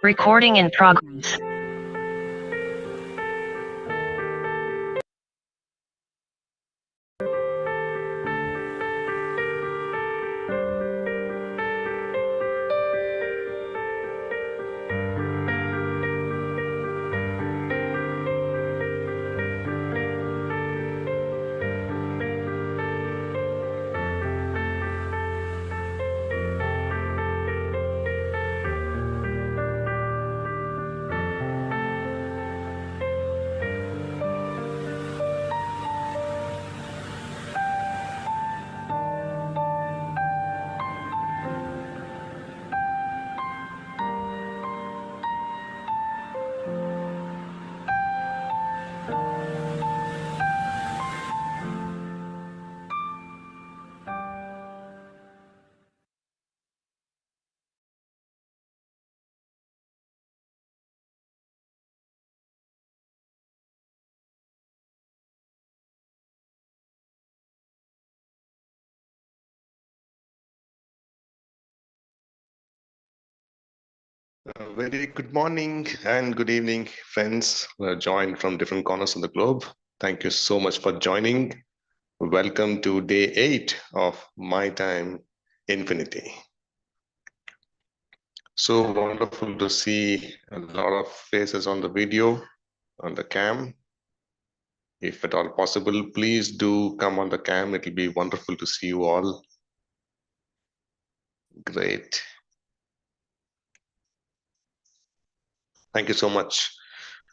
Recording in progress. Very good morning and good evening, friends who have joined from different corners of the globe. Thank you so much for joining. Welcome to day 8 of My Time Infinity. So wonderful to see a lot of faces on the video, on the cam. If at all possible, please do come on the cam. It will be wonderful to see you all. Great. Thank you so much.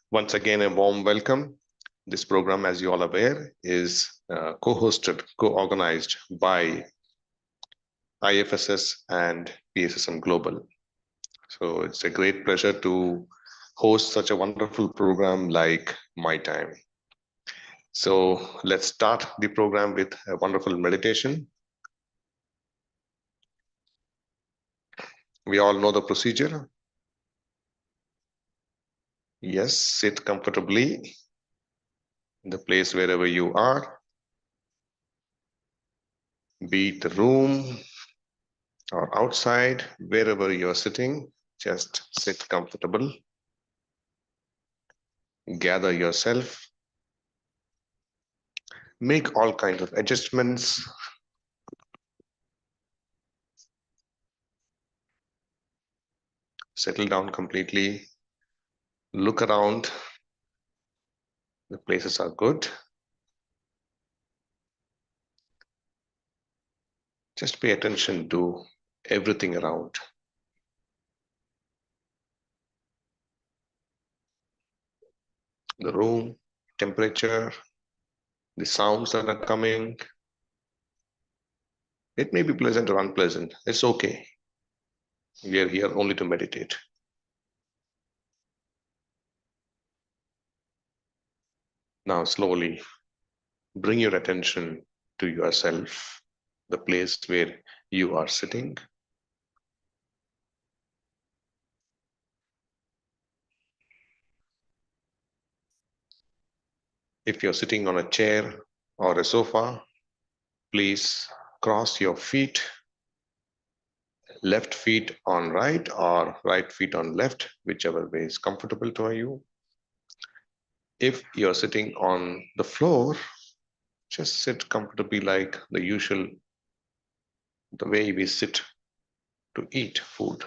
Once again, a warm welcome. This program, as you all aware, is co-hosted, co-organized by IFSS and PSSM Global. So it's a great pleasure to host such a wonderful program like My Time. So let's start the program with a wonderful meditation. We all know the procedure. Yes, sit comfortably in the place wherever you are. Be it the room or outside, wherever you're sitting, just sit comfortable. Gather yourself. Make all kinds of adjustments. Settle down completely. Look around. The places are good. Just pay attention to everything around. The room, temperature, the sounds that are coming. It may be pleasant or unpleasant. It's okay. We are here only to meditate. Now slowly bring your attention to yourself, the place where you are sitting. If you're sitting on a chair or a sofa, please cross your feet, left feet on right or right feet on left, whichever way is comfortable to you. If you're sitting on the floor, just sit comfortably like the usual, the way we sit to eat food.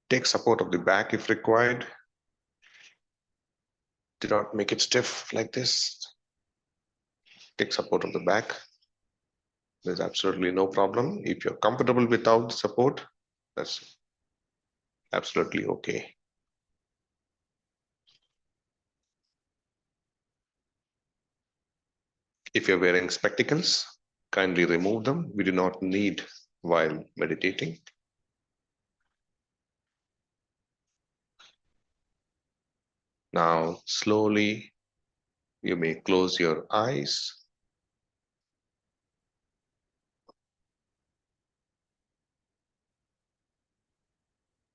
Take support of the back if required. Do not make it stiff like this. Take support of the back. There's absolutely no problem. If you're comfortable without support, that's absolutely okay. If you're wearing spectacles, kindly remove them. We do not need while meditating. Now, slowly, you may close your eyes.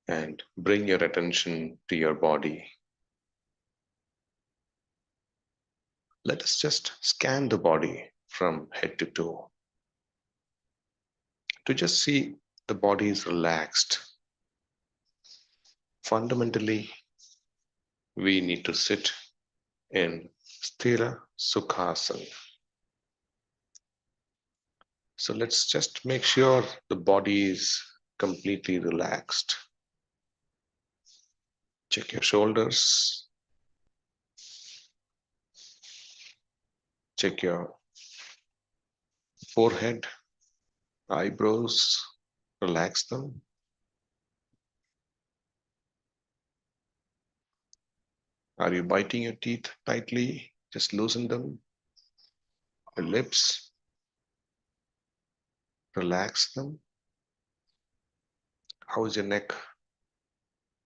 And bring your attention to your body. Let us just scan the body from head to toe. to just see the body is relaxed. Fundamentally, we need to sit in Sthira Sukhasana. So let's just make sure the body is completely relaxed. Check your shoulders. Check your forehead, eyebrows. Relax them. Are you biting your teeth tightly? Just loosen them. Your lips, relax them. How is your neck,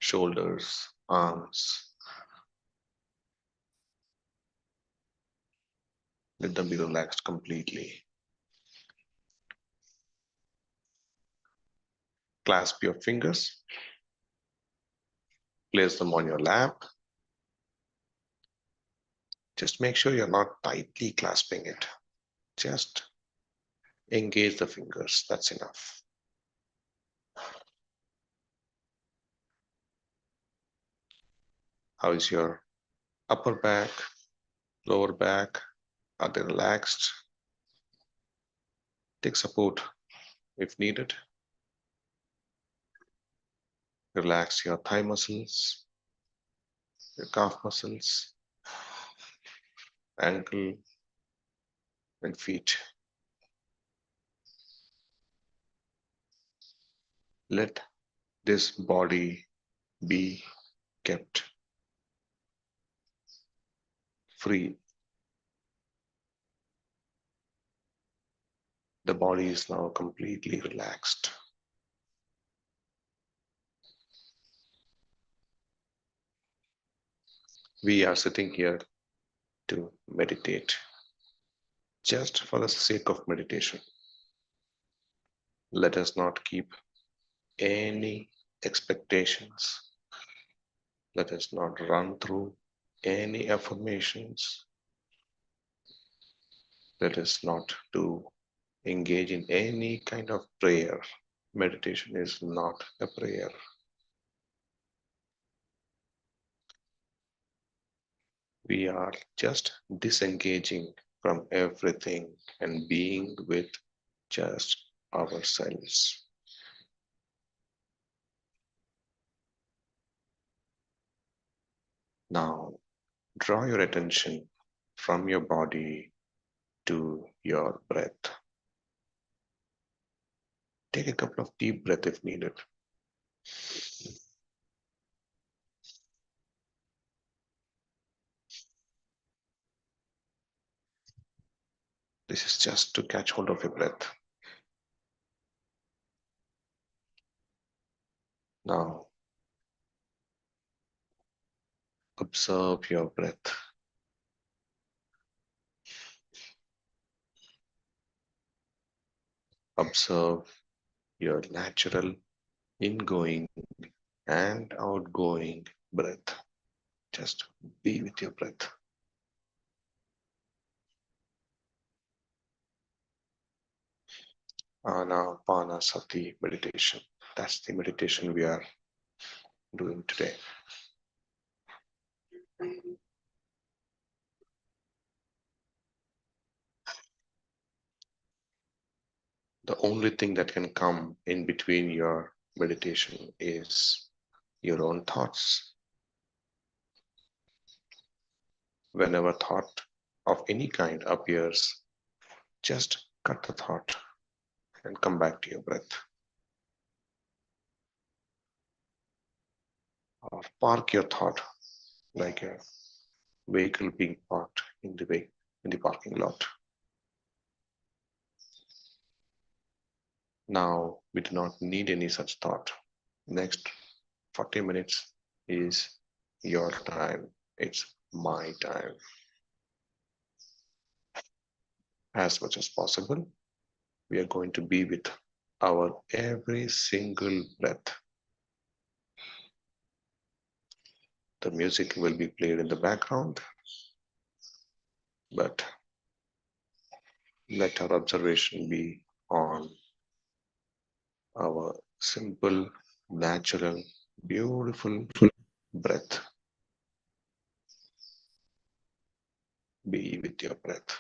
shoulders, arms? Let them be relaxed completely. Clasp your fingers. Place them on your lap. Just make sure you're not tightly clasping it. Just engage the fingers. That's enough. How is your upper back, lower back? Are they relaxed? Take support if needed. Relax your thigh muscles, your calf muscles, ankle, and feet. Let this body be kept free. The body is now completely relaxed. We are sitting here to meditate, just for the sake of meditation. Let us not keep any expectations. Let us not run through any affirmations. Let us not engage in any kind of prayer. Meditation is not a prayer. We are just disengaging from everything and being with just ourselves. Now, draw your attention from your body to your breath. Take a couple of deep breaths if needed. This is just to catch hold of your breath. Now, observe your breath. Observe your natural ingoing and outgoing breath. Just be with your breath. Anapanasati meditation. That's the meditation we are doing today. The only thing that can come in between your meditation is your own thoughts. Whenever thought of any kind appears, just cut the thought and come back to your breath. Or park your thought like a vehicle being parked in the parking lot. Now we do not need any such thought. Next 40 minutes is your time. It's my time. As much as possible, we are going to be with our every single breath. The music will be played in the background, but let our observation be on our simple, natural, beautiful breath. Be with your breath.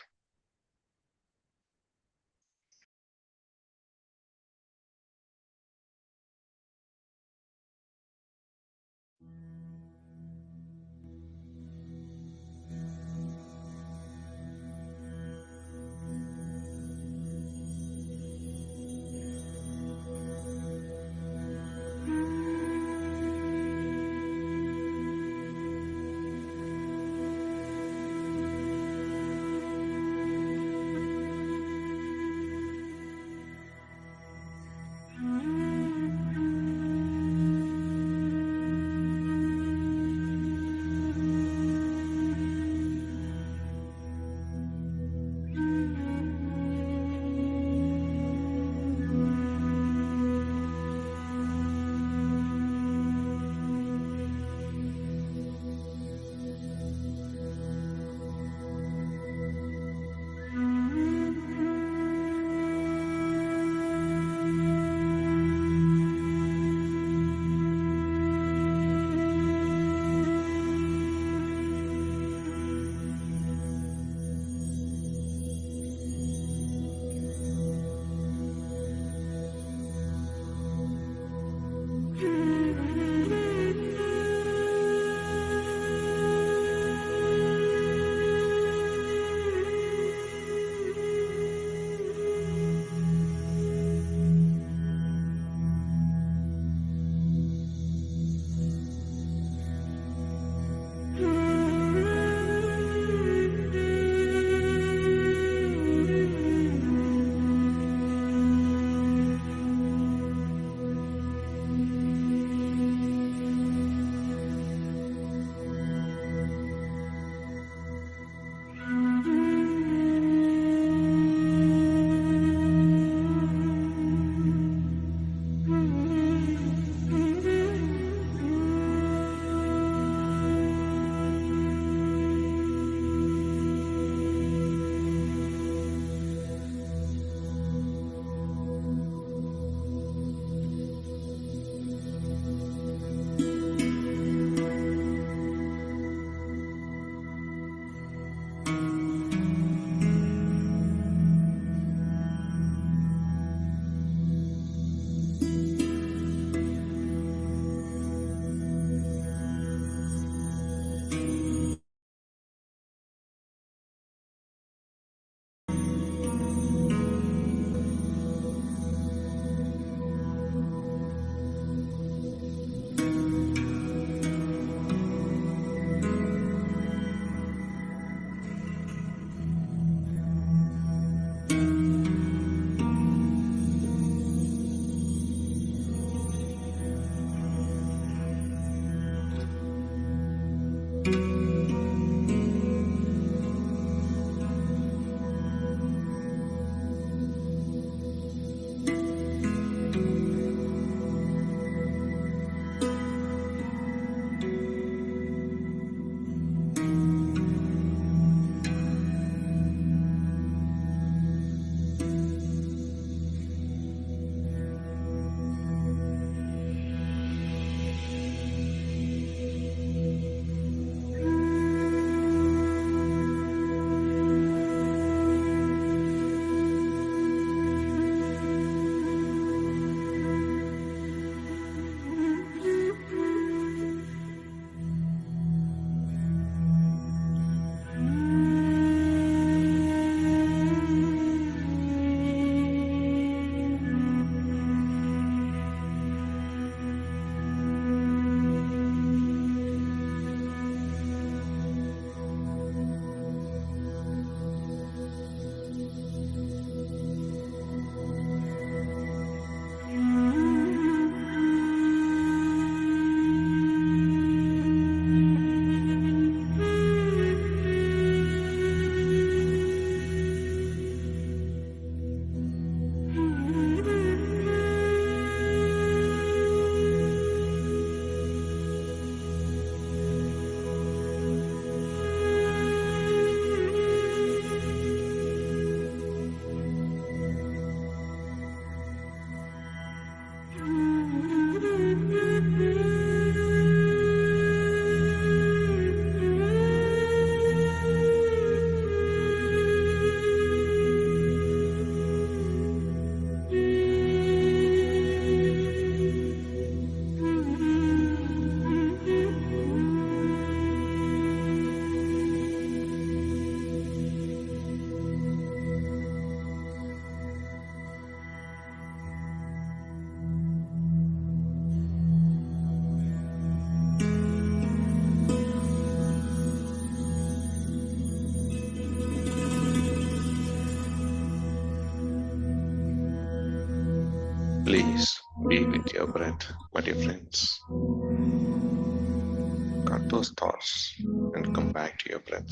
Please be with your breath, my dear friends. Cut those thoughts and come back to your breath.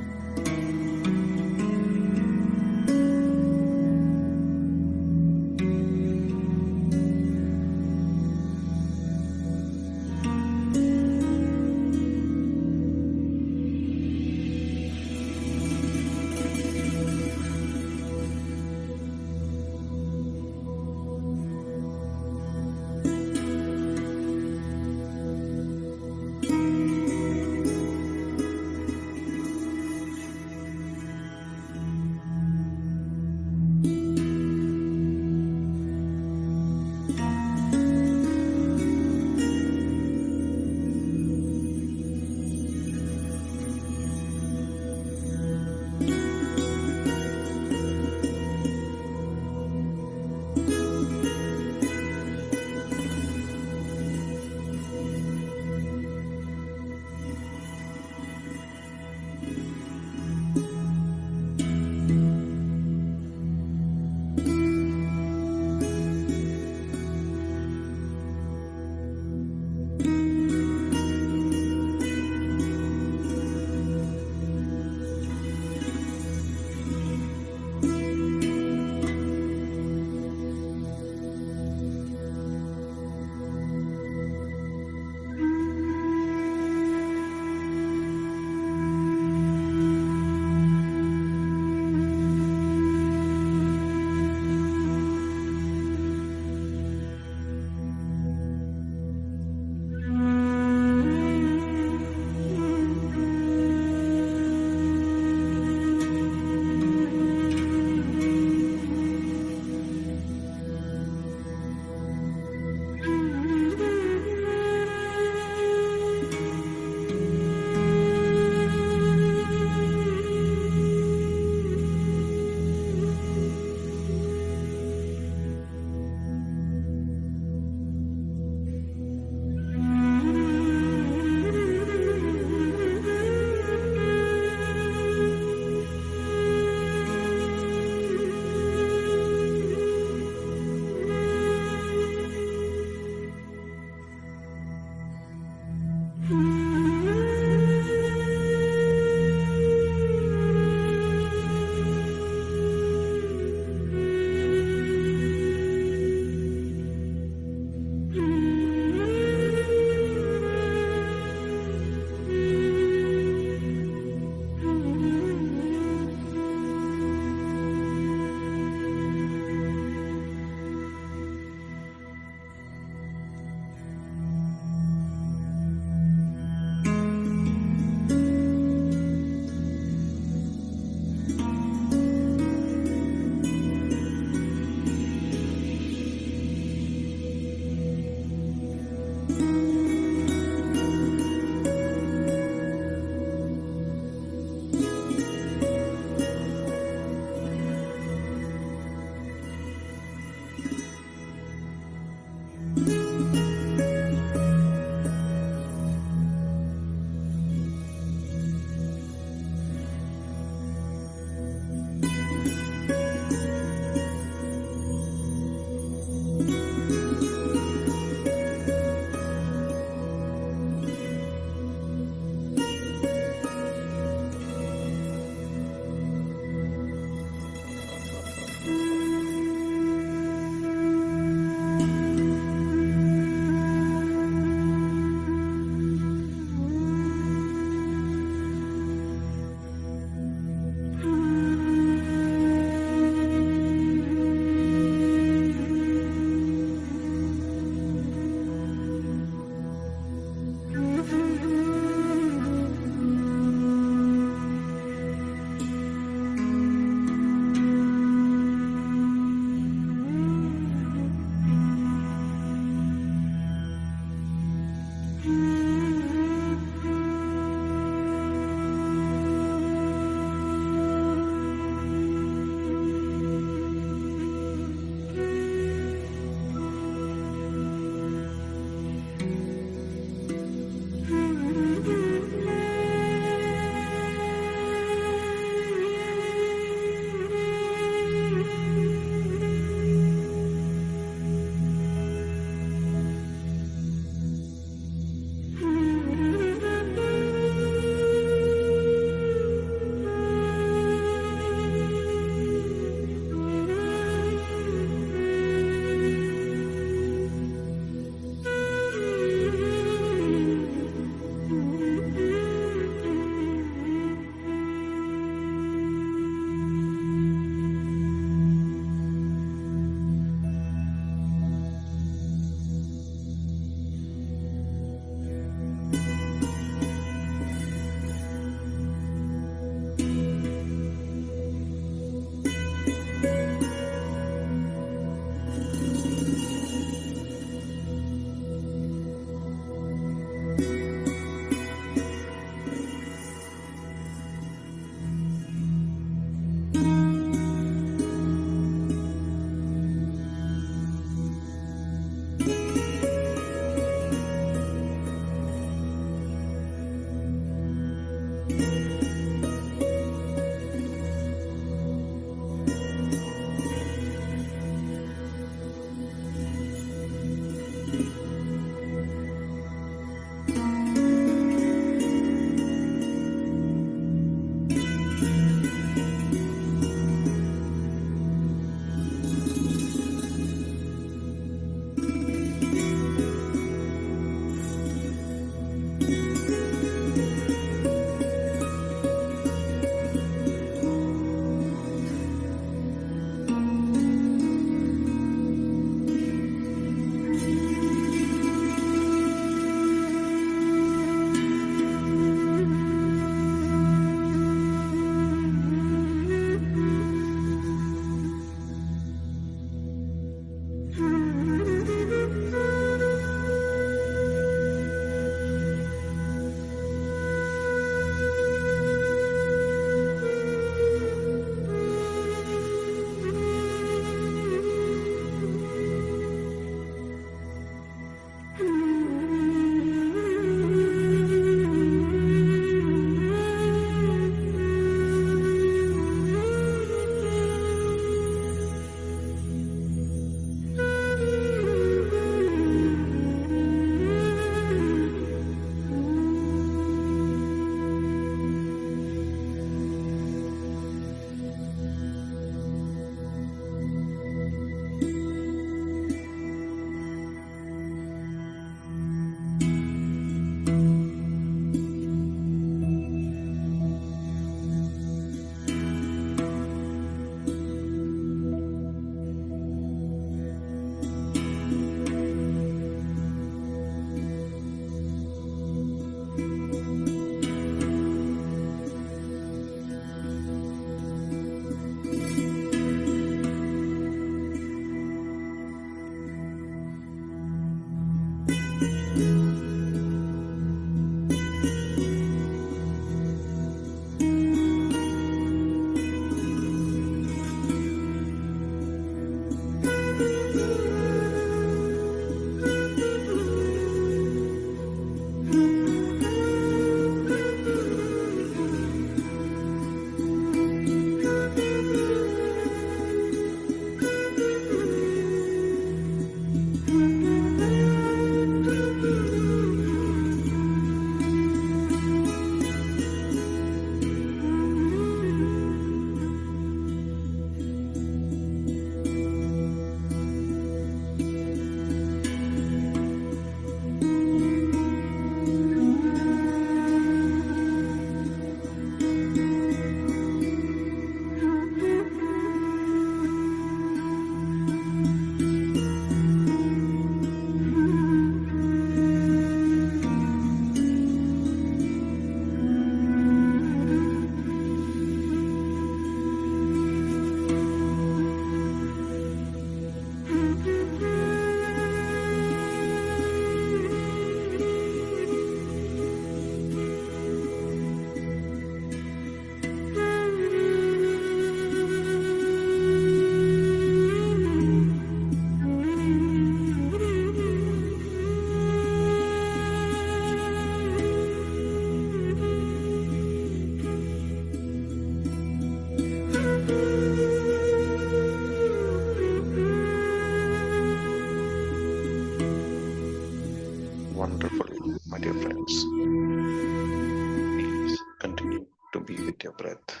be with your breath.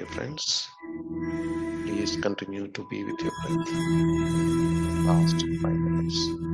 dear friends. Please continue to be with your breath. Last 5 minutes.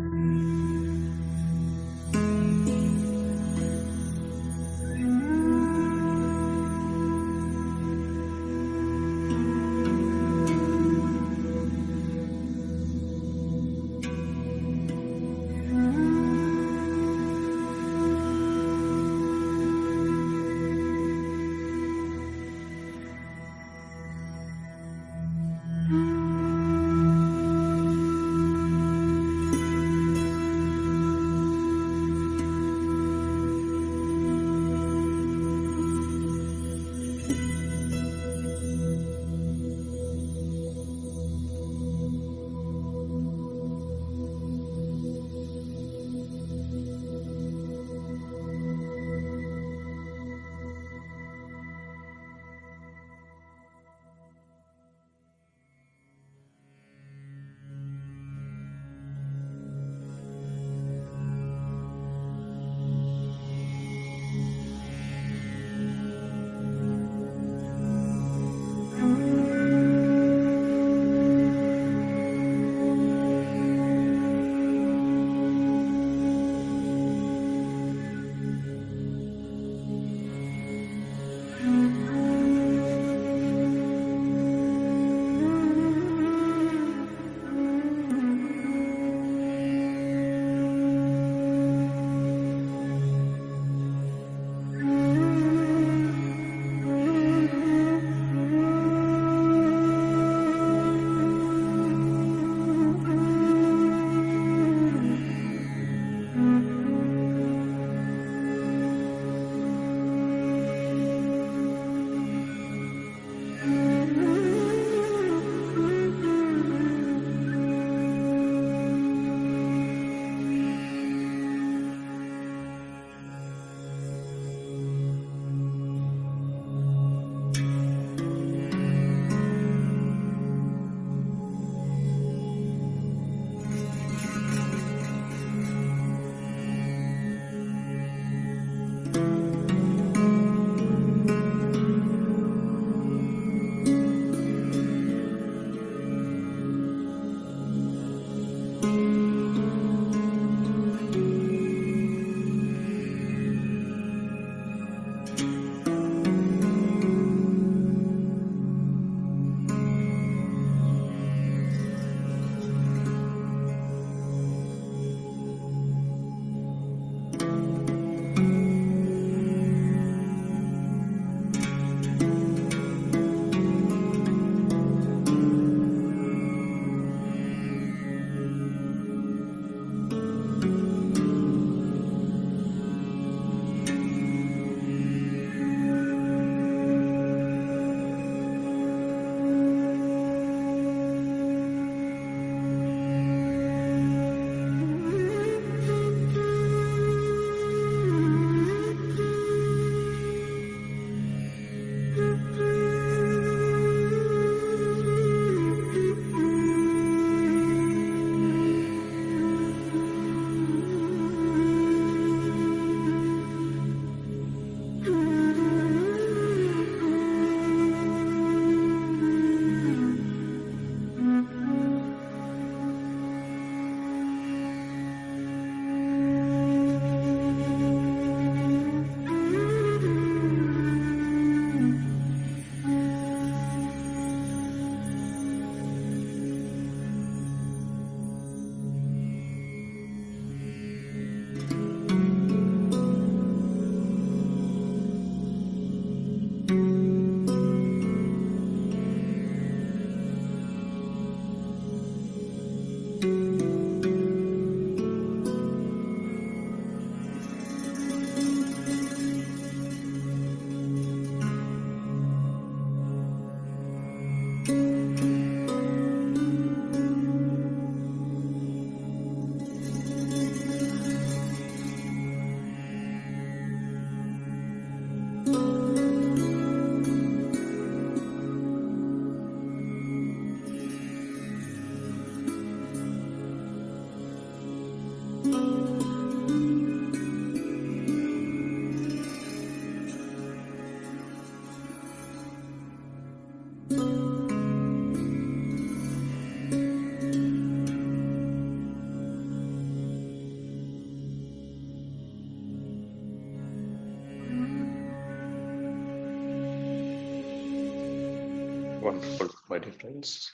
Wonderful, my dear friends.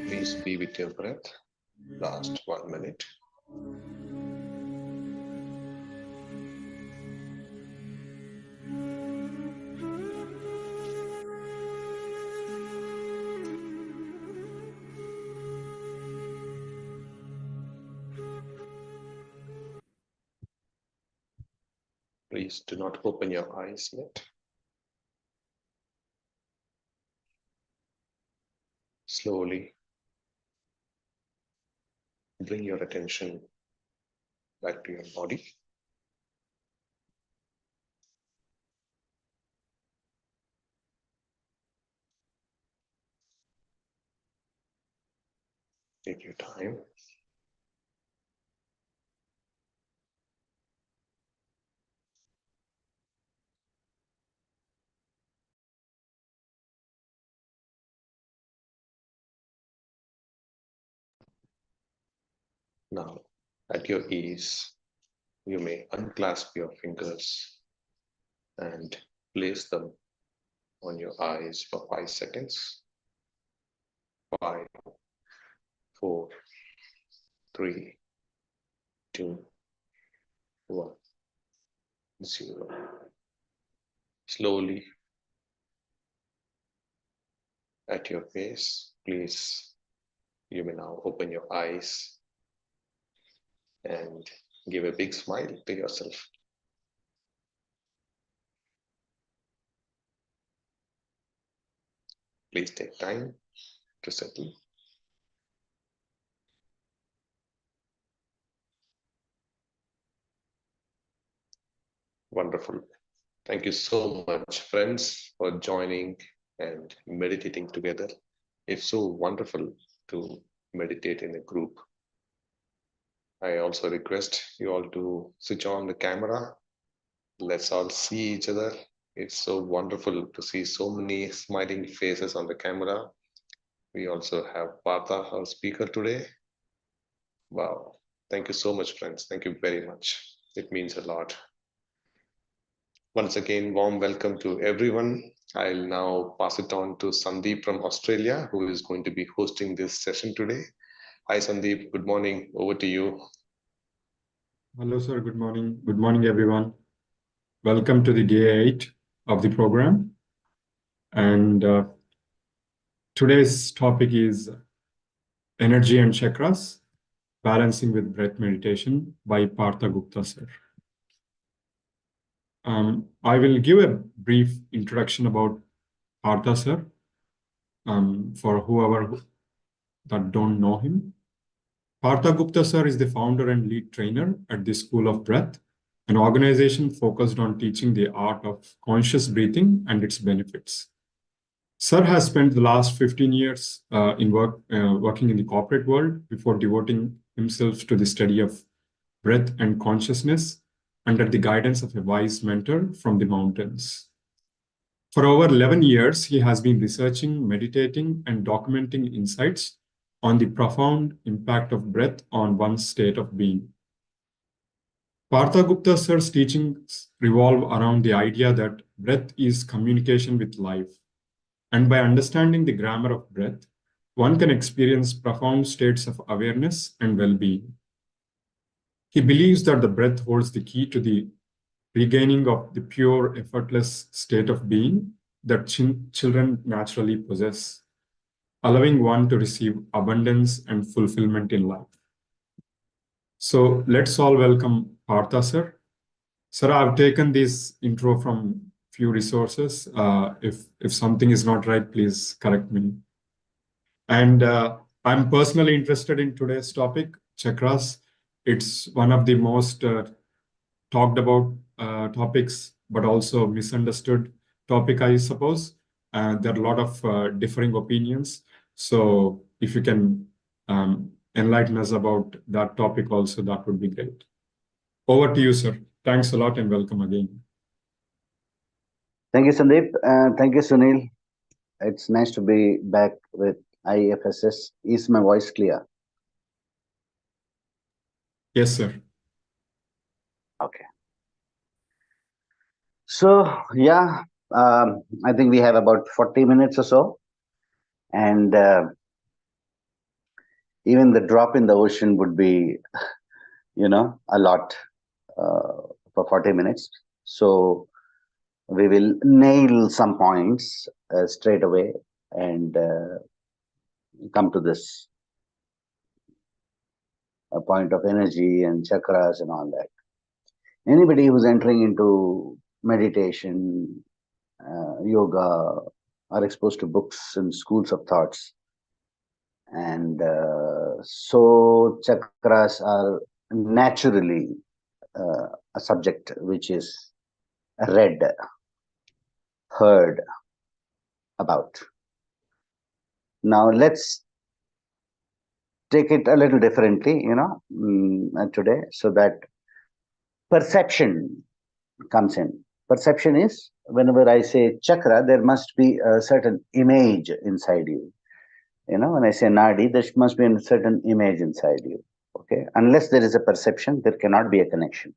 Please be with your breath. Last 1 minute. Please do not open your eyes yet. Slowly bring your attention back to your body. Take your time. Now, at your ease, you may unclasp your fingers and place them on your eyes for 5 seconds. 5, 4, 3, 2, 1, 0. Slowly, at your pace, please, you may now open your eyes and give a big smile to yourself. Please take time to settle. Wonderful. Thank you so much, friends, for joining and meditating together. It's so wonderful to meditate in a group. I also request you all to switch on the camera. Let's all see each other. It's so wonderful to see so many smiling faces on the camera. We also have Partha, our speaker today. Wow. Thank you so much, friends. Thank you very much. It means a lot. Once again, warm welcome to everyone. I'll now pass it on to Sandeep from Australia, who is going to be hosting this session today. Hi, Sandeep. Good morning. Over to you. Hello, sir. Good morning. Good morning, everyone. Welcome to the day 8 of the program. And today's topic is energy and chakras, balancing with breath meditation by Partha Gupta, sir. I will give a brief introduction about Partha, sir, for whoever that don't know him. Partha Gupta, sir, is the founder and lead trainer at the School of Breath, an organization focused on teaching the art of conscious breathing and its benefits. Sir has spent the last 15 years working in the corporate world before devoting himself to the study of breath and consciousness under the guidance of a wise mentor from the mountains. For over 11 years, he has been researching, meditating, and documenting insights on the profound impact of breath on one's state of being. Partha Gupta sir's teachings revolve around the idea that breath is communication with life. And by understanding the grammar of breath, one can experience profound states of awareness and well-being. He believes that the breath holds the key to the regaining of the pure, effortless state of being that children naturally possess, allowing one to receive abundance and fulfillment in life. So let's all welcome Partha, sir. Sir, I've taken this intro from few resources. If something is not right, please correct me. And I'm personally interested in today's topic, chakras. It's one of the most talked about topics, but also misunderstood topic, I suppose. There are a lot of differing opinions. So if you can enlighten us about that topic also, that would be great. Over to you, sir. Thanks a lot and welcome again. Thank you, Sandeep. Thank you, Sunil. It's nice to be back with IFSS. Is my voice clear? Yes, sir. Okay. So, yeah, I think we have about 40 minutes or so, and even the drop in the ocean would be, a lot for 40 minutes. So we will nail some points straight away and come to this point of energy and chakras and all that. Anybody who's entering into meditation, yoga, are exposed to books and schools of thoughts. And so chakras are naturally a subject which is read, heard about. Now let's take it a little differently, today, so that perception comes in. Perception is, whenever I say chakra, there must be a certain image inside you. When I say nadi, there must be a certain image inside you. Okay, unless there is a perception, there cannot be a connection,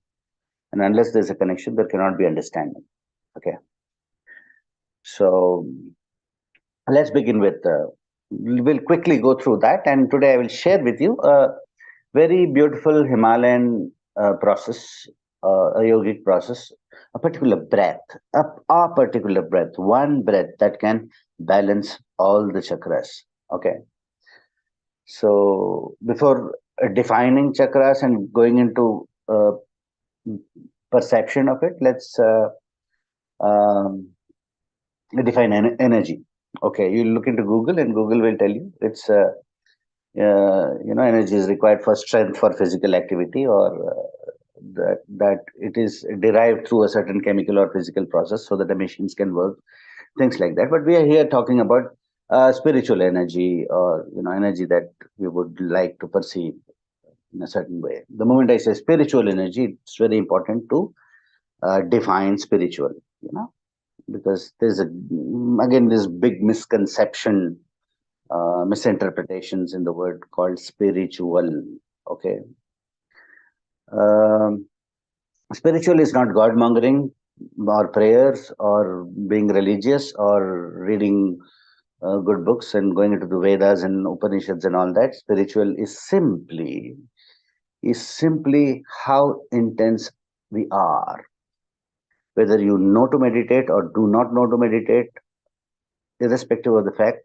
and unless there's a connection, there cannot be understanding. Okay, so let's begin with. We'll quickly go through that, and today I will share with you a very beautiful Himalayan process, a yogic process, a particular breath, a particular breath, one breath that can balance all the chakras. Okay. So before defining chakras and going into perception of it, let's define energy. Okay, you look into Google and Google will tell you it's energy is required for strength for physical activity, or that it is derived through a certain chemical or physical process so that the machines can work, things like that. But we are here talking about spiritual energy, or energy that we would like to perceive in a certain way. The moment I say spiritual energy, it's very important to define spiritual, because there's again this big misconception, misinterpretations in the word called spiritual. Okay. Spiritual is not God mongering or prayers or being religious or reading good books and going into the Vedas and Upanishads and all that. Spiritual is simply how intense we are. Whether you know to meditate or do not know to meditate, irrespective of the fact,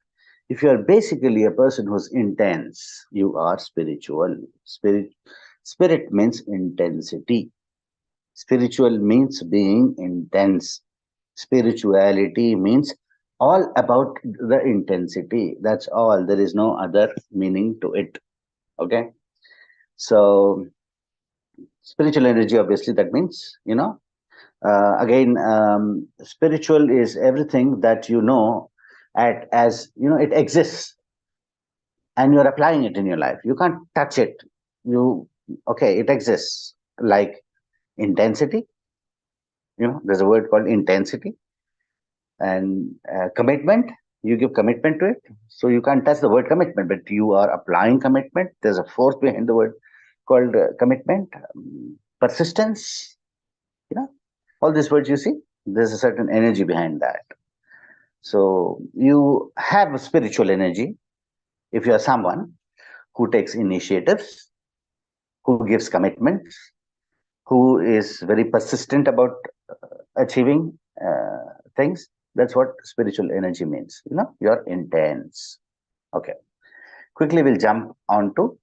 if you are basically a person who's intense, you are spiritual. Spirit means intensity. Spiritual means being intense. Spirituality means all about the intensity. That's all. There is no other meaning to it. Okay. So spiritual energy, obviously, that means, again, spiritual is everything that it exists and you're applying it in your life. You can't touch it. It exists, like intensity. There's a word called intensity, and commitment. You give commitment to it, so you can't touch the word commitment, but you are applying commitment. There's a force behind the word called commitment. Persistence. All these words you see, there's a certain energy behind that. So you have a spiritual energy if you are someone who takes initiatives, who gives commitments, who is very persistent about achieving things. That's what spiritual energy means. You're intense. Okay. Quickly, we'll jump on to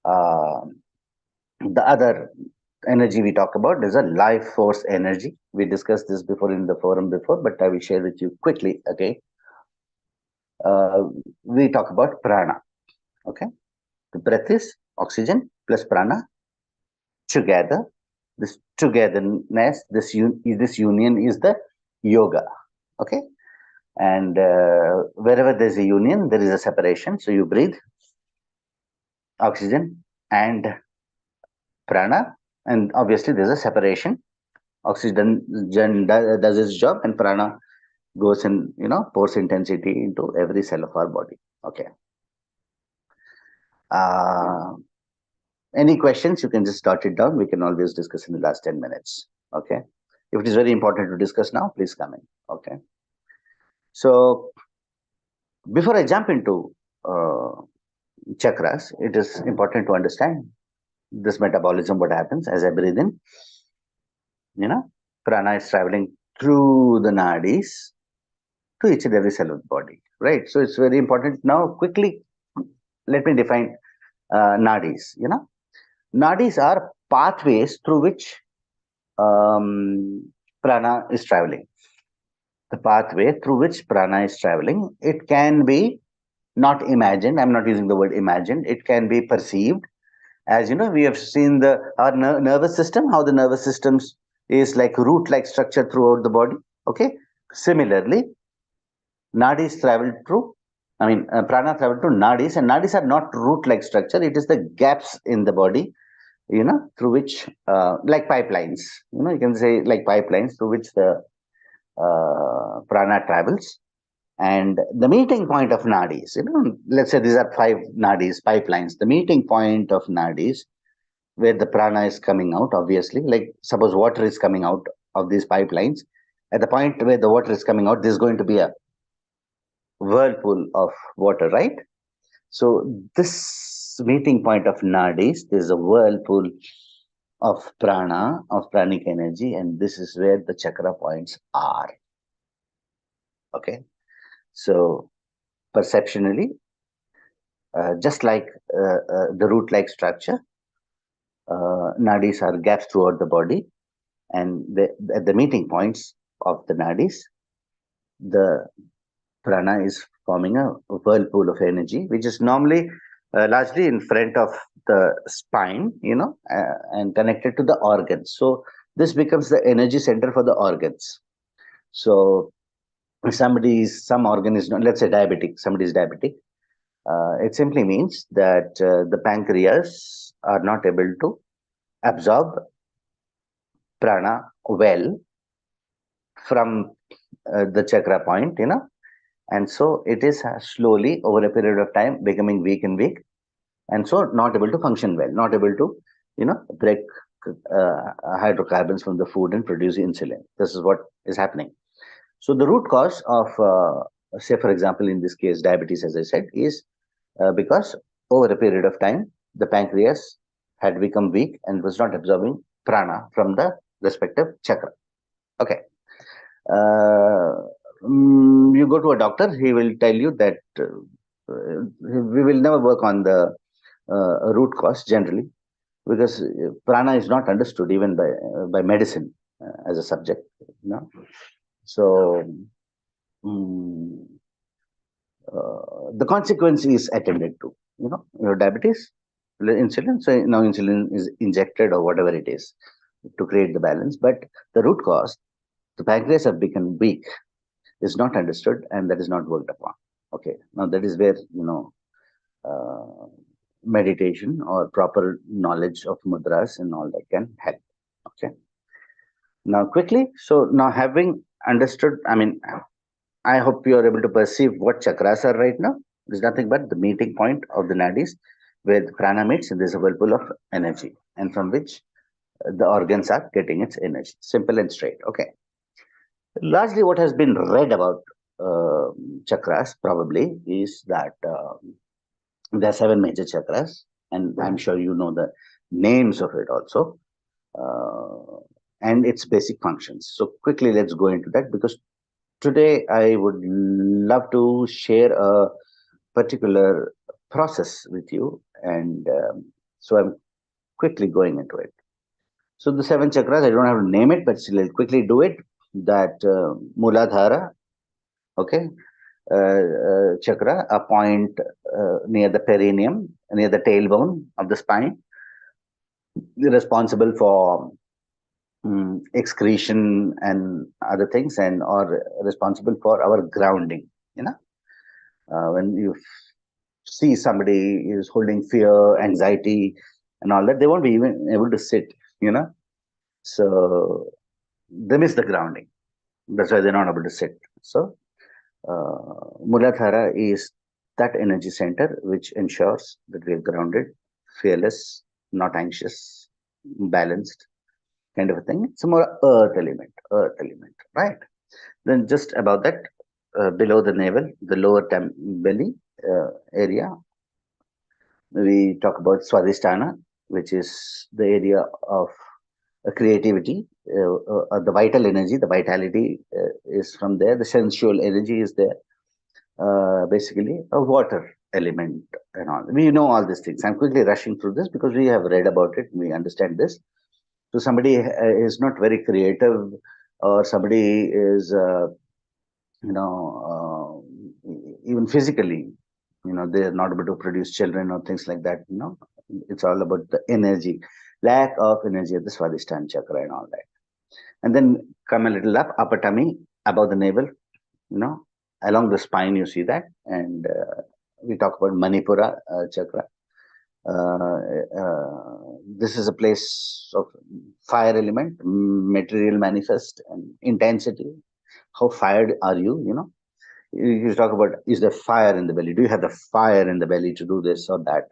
the other energy we talk about. There's a life force energy. We discussed this before in the forum before, but I will share with you quickly. Okay. We talk about prana. Okay. The breath is oxygen plus prana together. This togetherness, this union is the yoga. Okay. And wherever there's a union, there is a separation. So you breathe oxygen and prana, and obviously there's a separation. Oxygen does its job, and prana goes and pours intensity into every cell of our body. Okay. Any questions? You can just jot it down. We can always discuss in the last 10 minutes. Okay. If it is very important to discuss now, please come in. Okay. So before I jump into chakras, it is important to understand this metabolism, what happens as I breathe in. Prana is traveling through the nadis to each and every cell of the body, right? So it's very important. Now, quickly, let me define nadis. Nadis are pathways through which prana is traveling. The pathway through which prana is traveling, it can be not imagined. I'm not using the word imagined. It can be perceived. As we have seen our nervous system, how the nervous system is like root-like structure throughout the body. Okay. Similarly, nadis travel through, prana travel through nadis, and nadis are not root-like structure. It is the gaps in the body, through which, like pipelines, you can say like pipelines through which the prana travels. And the meeting point of nadis, let's say these are 5 nadis, pipelines. The meeting point of nadis, where the prana is coming out, obviously, like suppose water is coming out of these pipelines. At the point where the water is coming out, there's going to be a whirlpool of water, right? So this meeting point of nadis, there's a whirlpool of prana, of pranic energy, and this is where the chakra points are. Okay. So perceptionally, just like the root-like structure, nadis are gaps throughout the body, and at the meeting points of the nadis, the prana is forming a whirlpool of energy, which is normally largely in front of the spine, and connected to the organs. So this becomes the energy center for the organs. So if some organ is not, let's say diabetic, somebody is diabetic, it simply means that the pancreas are not able to absorb prana well from the chakra point, and so it is slowly over a period of time becoming weak and weak, and so not able to function well, not able to, break hydrocarbons from the food and produce insulin. This is what is happening. So the root cause of, say, for example, in this case, diabetes, as I said, is because over a period of time, the pancreas had become weak and was not absorbing prana from the respective chakra. Okay. You go to a doctor, he will tell you that we will never work on the root cause generally, because prana is not understood even by medicine as a subject. So the consequence is attended to. Your diabetes, insulin. So now insulin is injected or whatever it is to create the balance, but the root cause, the pancreas have become weak, is not understood, and that is not worked upon. Okay, now that is where meditation or proper knowledge of mudras and all that can help. Okay. Now quickly, so now having understood, I hope you are able to perceive what chakras are right now. It is nothing but the meeting point of the nadis, where the prana meets, and there's a whirlpool of energy, and from which the organs are getting its energy. Simple and straight. Okay. Largely what has been read about chakras probably is that there are 7 major chakras, and I'm sure you know the names of it also, and its basic functions. So quickly, let's go into that, because today I would love to share a particular process with you, and so I'm quickly going into it. So the 7 chakras, I don't have to name it, but still I'll quickly do it. That Muladhara, okay, chakra, a point near the perineum, near the tailbone of the spine, responsible for excretion and other things, and or responsible for our grounding. When you see somebody is holding fear, anxiety, and all that, they won't be even able to sit. So they miss the grounding. That's why they're not able to sit. So Muladhara is that energy center which ensures that we are grounded, fearless, not anxious, balanced, kind of a thing. It's a more earth element. earth element, right? Then just above that, below the navel, the lower belly area, we talk about Swadhisthana, which is the area of creativity, the vital energy, the vitality is from there. The sensual energy is there. Basically, a water element and all. We know all these things. I'm quickly rushing through this because we have read about it. We understand this. So somebody is not very creative, or somebody is, even physically, they're not able to produce children or things like that. It's all about the energy, lack of energy at the Swadhisthana chakra and all that. And then come a little up, upper tummy, above the navel, along the spine, you see that. And we talk about Manipura chakra. This is a place of fire element, material manifest, and intensity. How fired are you? You talk about, is there fire in the belly? Do you have the fire in the belly to do this or that?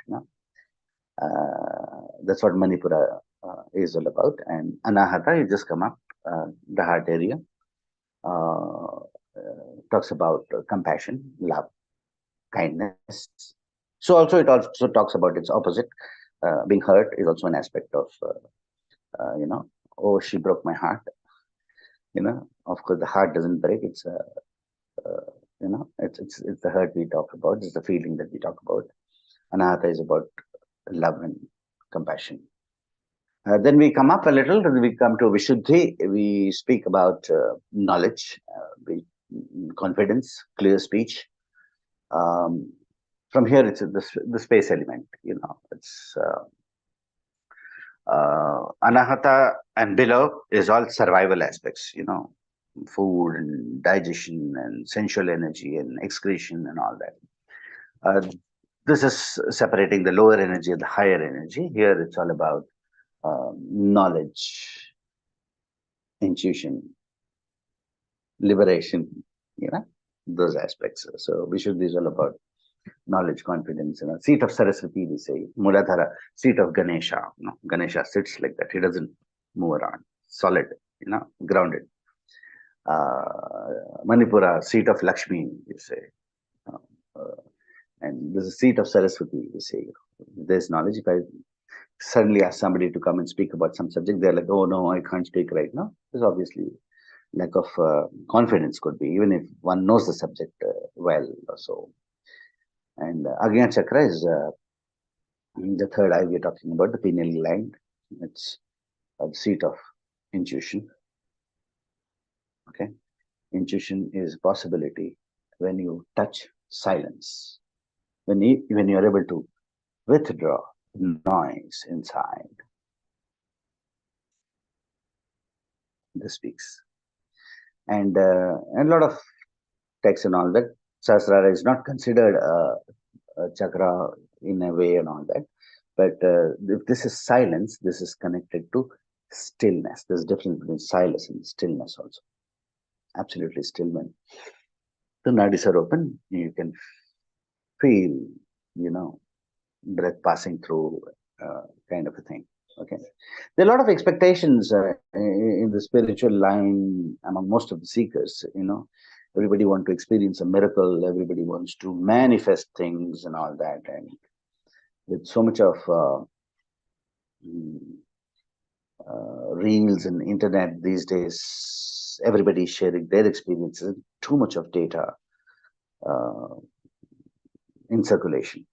That's what Manipura is all about. And Anahata, you just come up, the heart area, talks about compassion, love, kindness. So also it also talks about its opposite. Being hurt is also an aspect of, oh, she broke my heart. Of course, the heart doesn't break. It's it's the hurt we talk about. It's the feeling that we talk about. Anahata is about love and compassion. Then we come up a little, we come to Vishuddhi. We speak about knowledge, confidence, clear speech. From here, it's the space element. It's Anahata and below is all survival aspects. Food and digestion and sensual energy and excretion and all that. This is separating the lower energy and the higher energy. Here it's all about knowledge, intuition, liberation, those aspects. So Vishuddhi is all about knowledge, confidence. Seat of Saraswati, we say. Muladhara, seat of Ganesha. Ganesha sits like that. He doesn't move around. Solid, grounded. Manipura, seat of Lakshmi, we say. And this is seat of Saraswati, we say. There's knowledge. If I suddenly ask somebody to come and speak about some subject, they're like, oh no, I can't speak right now. There's obviously lack of confidence, could be, even if one knows the subject well or so. And Agnya Chakra is the third eye we're talking about, the pineal gland. It's the seat of intuition. Okay. Intuition is possibility when you touch silence, when you're able to withdraw noise inside. This speaks. And a lot of text and all that. Sahasrara is not considered a chakra in a way and all that. But if this is silence, this is connected to stillness. There's a difference between silence and stillness also. Absolutely still. When the nadis are open, you can feel, breath passing through, kind of a thing. Okay. There are a lot of expectations in the spiritual line among most of the seekers. Everybody wants to experience a miracle. Everybody wants to manifest things and all that. And with so much of reels and internet these days, everybody is sharing their experiences. Too much of data in circulation.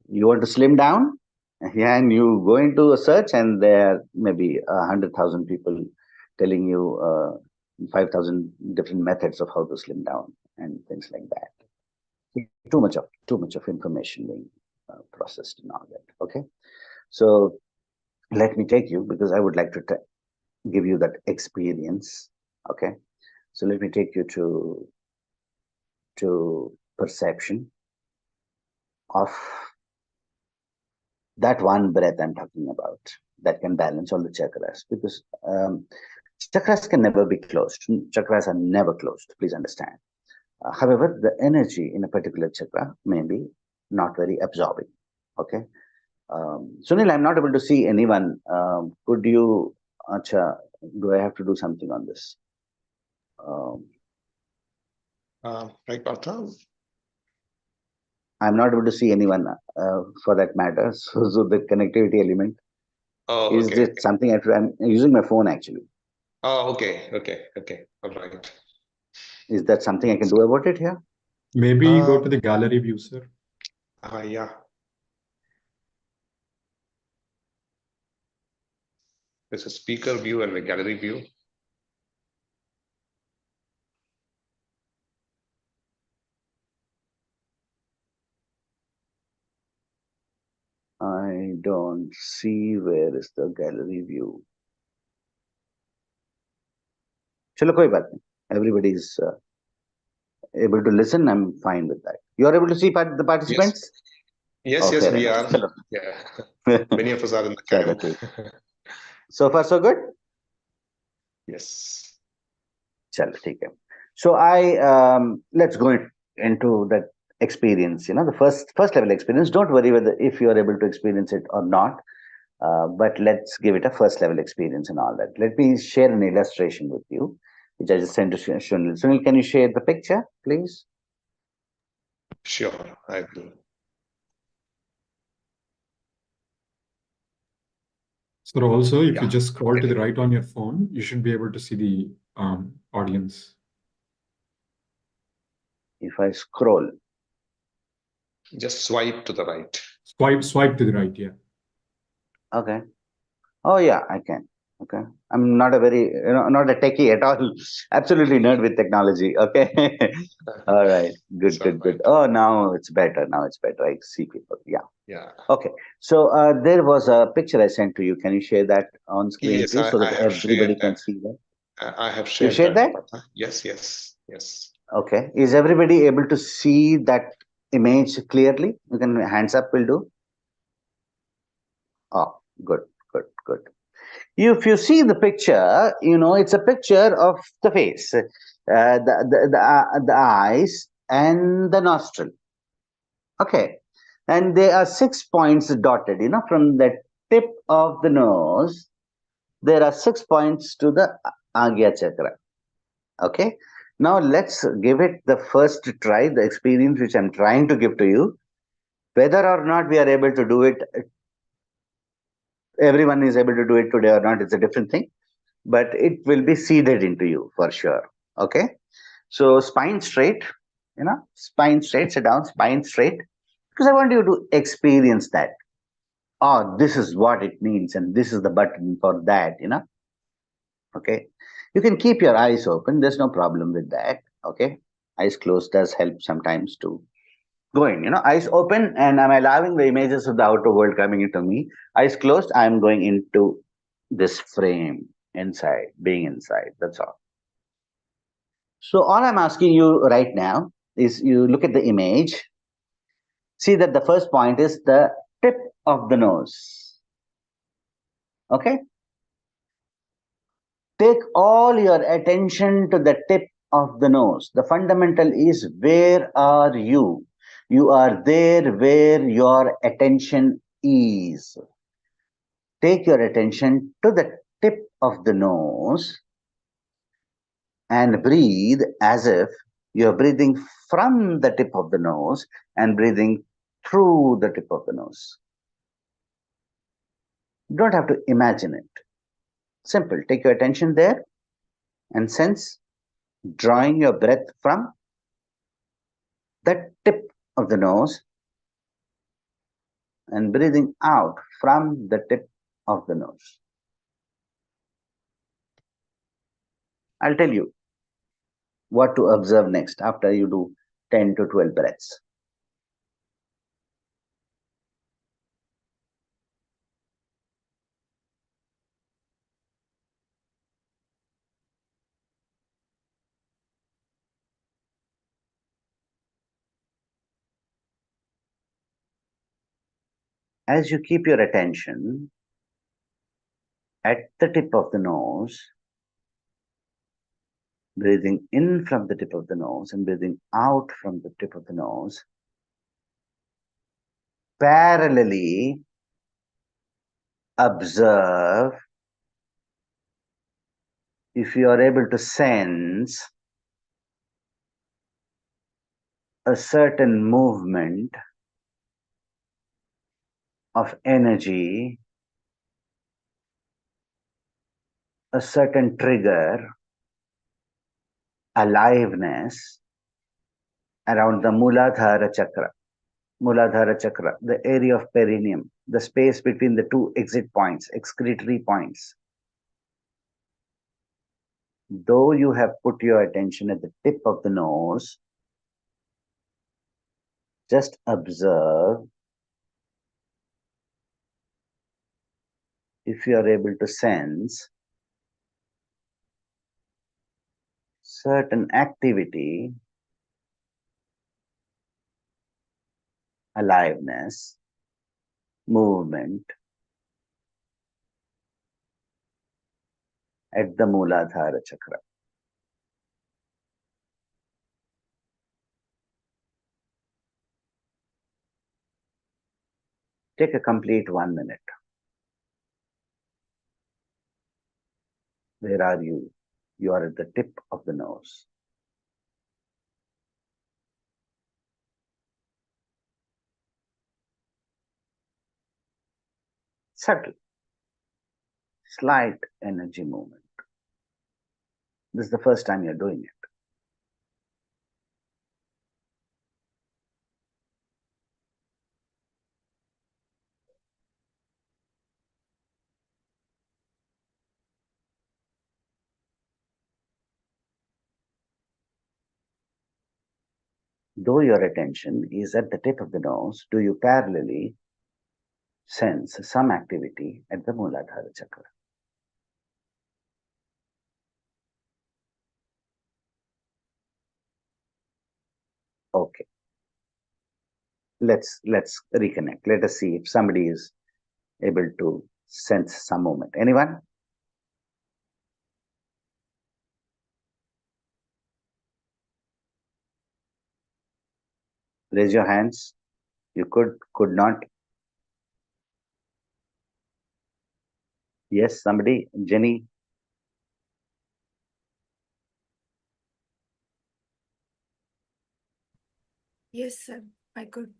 You want to slim down? Yeah, and you go into a search and there may be 100,000 people telling you 5,000 different methods of how to slim down and things like that. Too much of information being processed and all that. Okay, so let me take you, because I would like to give you that experience. Okay, so let me take you to perception of that one breath I'm talking about that can balance all the chakras, because chakras can never be closed. Chakras are never closed, please understand. However, the energy in a particular chakra may be not very absorbing. Okay. Sunil, I'm not able to see anyone. Could you do I have to do something on this? Right, Partha? I'm not able to see anyone for that matter. So the connectivity element, Oh, is okay. this something I'm using my phone actually? Oh, okay. All right. Is that something I can do about it here? Maybe go to the gallery view, sir. Yeah. There's a speaker view and a gallery view. I don't see where is the gallery view. Chalo, koi baat nahi. Everybody is able to listen. I'm fine with that. You are able to see the participants? Yes, fair we enough. are. Yeah. Many of us are in the Chalo, camp. theek. So far, so good? Yes. Chalo, theek hai. So let's go into that experience, the first level experience. Don't worry whether if you are able to experience it or not. But let's give it a first level experience and all that. Let me share an illustration with you, which I just sent to Sunil. Sunil, can you share the picture, please? Sure, I will. So also, if you Yeah. just scroll to the right on your phone, you should be able to see the audience. If I scroll. Just swipe to the right. Swipe to the right, yeah. Okay. Oh yeah, I can. Okay. I'm not a very, not a techie at all. Absolutely nerd with technology. Okay. All right. Good. Oh, now it's better. I see people. Yeah. Yeah. Okay. So there was a picture I sent to you. Can you share that on screen, Yes, please, so that I have everybody shared can that. see that? I have You shared shared that? Yes. Okay. Is everybody able to see that image clearly? You can hands up will do. Oh, good. If you see the picture, it's a picture of the face, the eyes and the nostril. Okay. And there are 6 points dotted, from the tip of the nose, there are 6 points to the Agya chakra. Okay. Now let's give it the first try, the experience which I'm trying to give to you. Whether or not we are able to do it, everyone is able to do it today or not, it's a different thing. But it will be seeded into you for sure. Okay. So spine straight, spine straight, sit down, spine straight, because I want you to experience that. Oh, this is what it means, and this is the button for that, Okay. You can keep your eyes open. There's no problem with that. Okay. Eyes closed does help sometimes to go in, eyes open, and I'm allowing the images of the outer world coming into me. Eyes closed, I'm going into this frame inside, being inside. That's all. So all I'm asking you right now is you look at the image. See that the first point is the tip of the nose. Okay? Take all your attention to the tip of the nose. The fundamental is, where are you? You are there where your attention is. Take your attention to the tip of the nose and breathe as if you're breathing from the tip of the nose and breathing through the tip of the nose. You don't have to imagine it. Simple. Take your attention there and sense drawing your breath from the tip of the nose and breathing out from the tip of the nose. I'll tell you what to observe next after you do 10 to 12 breaths. As you keep your attention at the tip of the nose, breathing in from the tip of the nose and breathing out from the tip of the nose, parallelly observe if you are able to sense a certain movement of energy, a certain trigger, aliveness around the Muladhara Chakra. Muladhara Chakra, the area of perineum, the space between the two exit points, excretory points. Though you have put your attention at the tip of the nose, just observe if you are able to sense certain activity, aliveness, movement at the Muladhara Chakra. Take a complete 1 minute. Where are you? You are at the tip of the nose. Subtle, slight energy movement. This is the first time you're doing it. Though your attention is at the tip of the nose, do you parallelly sense some activity at the Muladhara Chakra? Okay. Let's reconnect. Let us see if somebody is able to sense some movement. Anyone? Raise your hands. You could not. Yes, somebody. Jenny. Yes, sir. I could.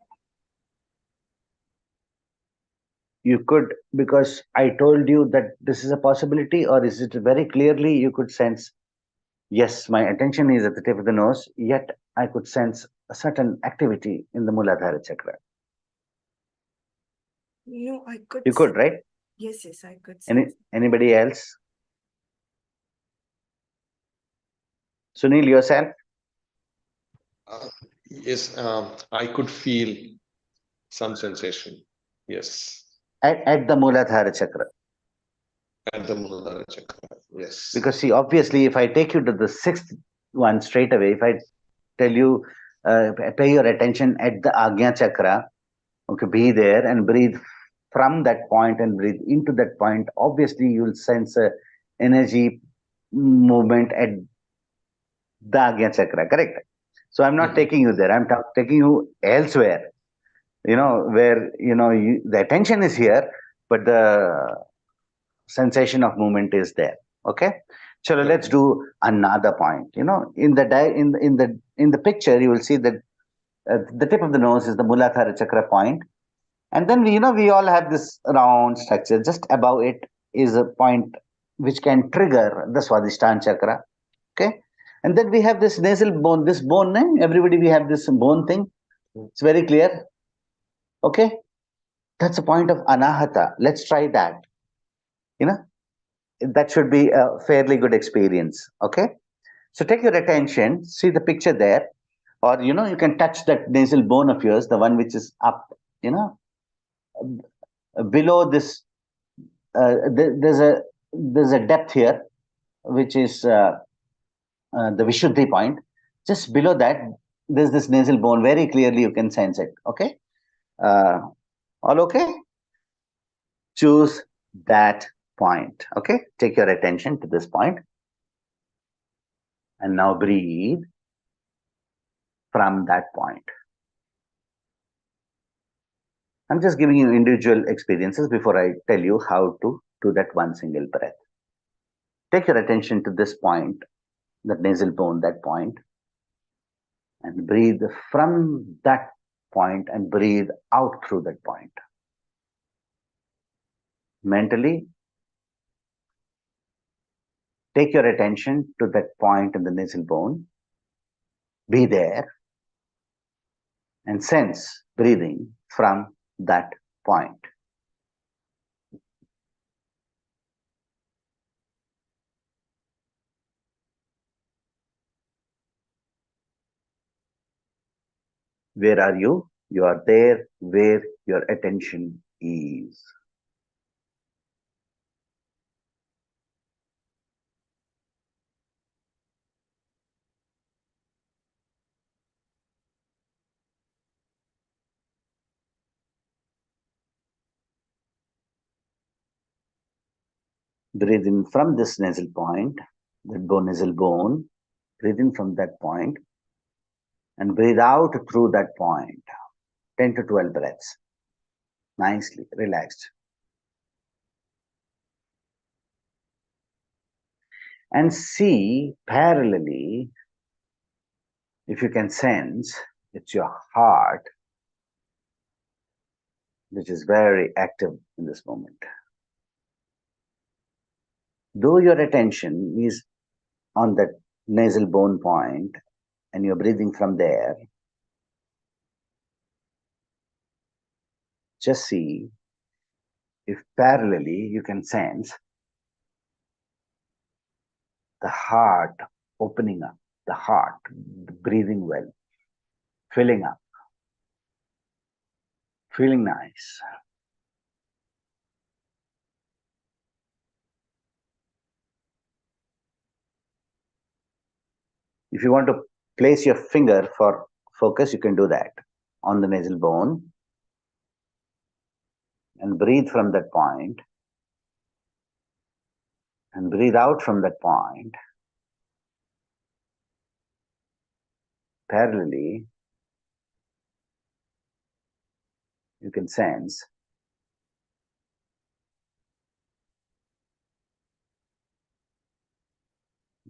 You could, because I told you that this is a possibility, or is it very clearly you could sense, yes, my attention is at the tip of the nose, yet I could sense a certain activity in the Muladhara Chakra. No, I could. You could, right? Yes, yes, I could. Anybody else? Sunil, yourself? Yes, I could feel some sensation. Yes. At the Muladhara Chakra. At the Muladhara Chakra. Yes. Because see, obviously, if I take you to the sixth one straight away, if I tell you, pay your attention at the Agnya Chakra, okay, be there and breathe from that point and breathe into that point, obviously you will sense a energy movement at the Agnya Chakra, correct? So I'm not taking you there. I'm taking you elsewhere, where, the attention is here, but the sensation of movement is there. Okay. So let's do another point. In the picture, you will see that the tip of the nose is the Muladhara Chakra point. And then we all have this round structure. Just above it is a point which can trigger the Swadhisthana Chakra. Okay. And then we have this nasal bone, this bone, everybody, we have this bone thing. It's very clear. Okay. That's a point of Anahata. Let's try that. That should be a fairly good experience. Okay. So take your attention, see the picture there, or, you can touch that nasal bone of yours, the one which is up, below this. There's a depth here, which is the Vishuddhi point. Just below that, there's this nasal bone. Very clearly, you can sense it. Okay. All okay? Choose that point. Okay. Take your attention to this point. And now breathe from that point. I'm just giving you individual experiences before I tell you how to do that one single breath. Take your attention to this point, that nasal bone, that point, and breathe from that point and breathe out through that point. Mentally, take your attention to that point in the nasal bone. Be there and sense breathing from that point. Where are you? You are there where your attention is. Breathe in from this nasal point, that nasal bone. Breathe in from that point and breathe out through that point. 10 to 12 breaths. Nicely relaxed. And see parallelly, if you can sense, it's your heart which is very active in this moment. Though your attention is on that nasal bone point and you're breathing from there, just see if parallelly you can sense the heart opening up, the heart breathing well, filling up, feeling nice. If you want to place your finger for focus, you can do that on the nasal bone and breathe from that point and breathe out from that point. Parallelly, you can sense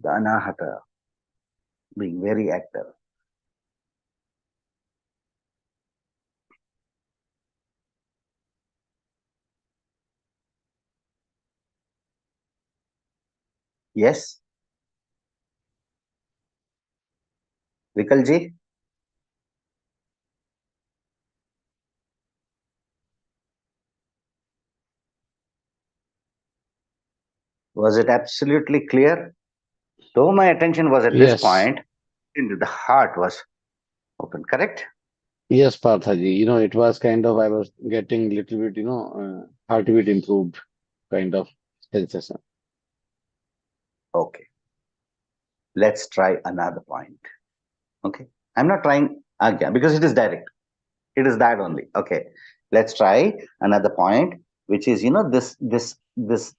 the anahata being very active. Yes? Vikalji? Was it absolutely clear? Though my attention was at this Yes. point, the heart was open, correct? Yes, Parthaji. It was kind of, I was getting little bit, heartbeat improved kind of sensation. Okay. Let's try another point. Okay. I'm not trying again because it is direct. It is that only. Okay. Let's try another point, which is, this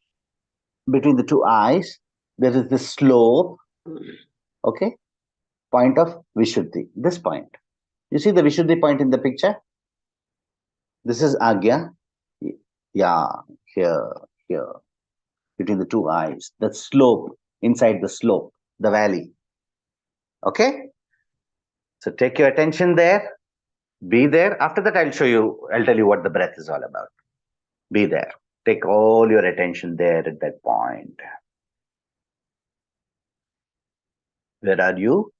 between the two eyes, there is this slope. Okay. Point of Vishuddhi. This point. You see the Vishuddhi point in the picture? This is Agya. Yeah, here, between the two eyes. The slope, inside the slope, the valley. Okay? So take your attention there. Be there. After that, I'll tell you what the breath is all about. Be there. Take all your attention there at that point. Where are you?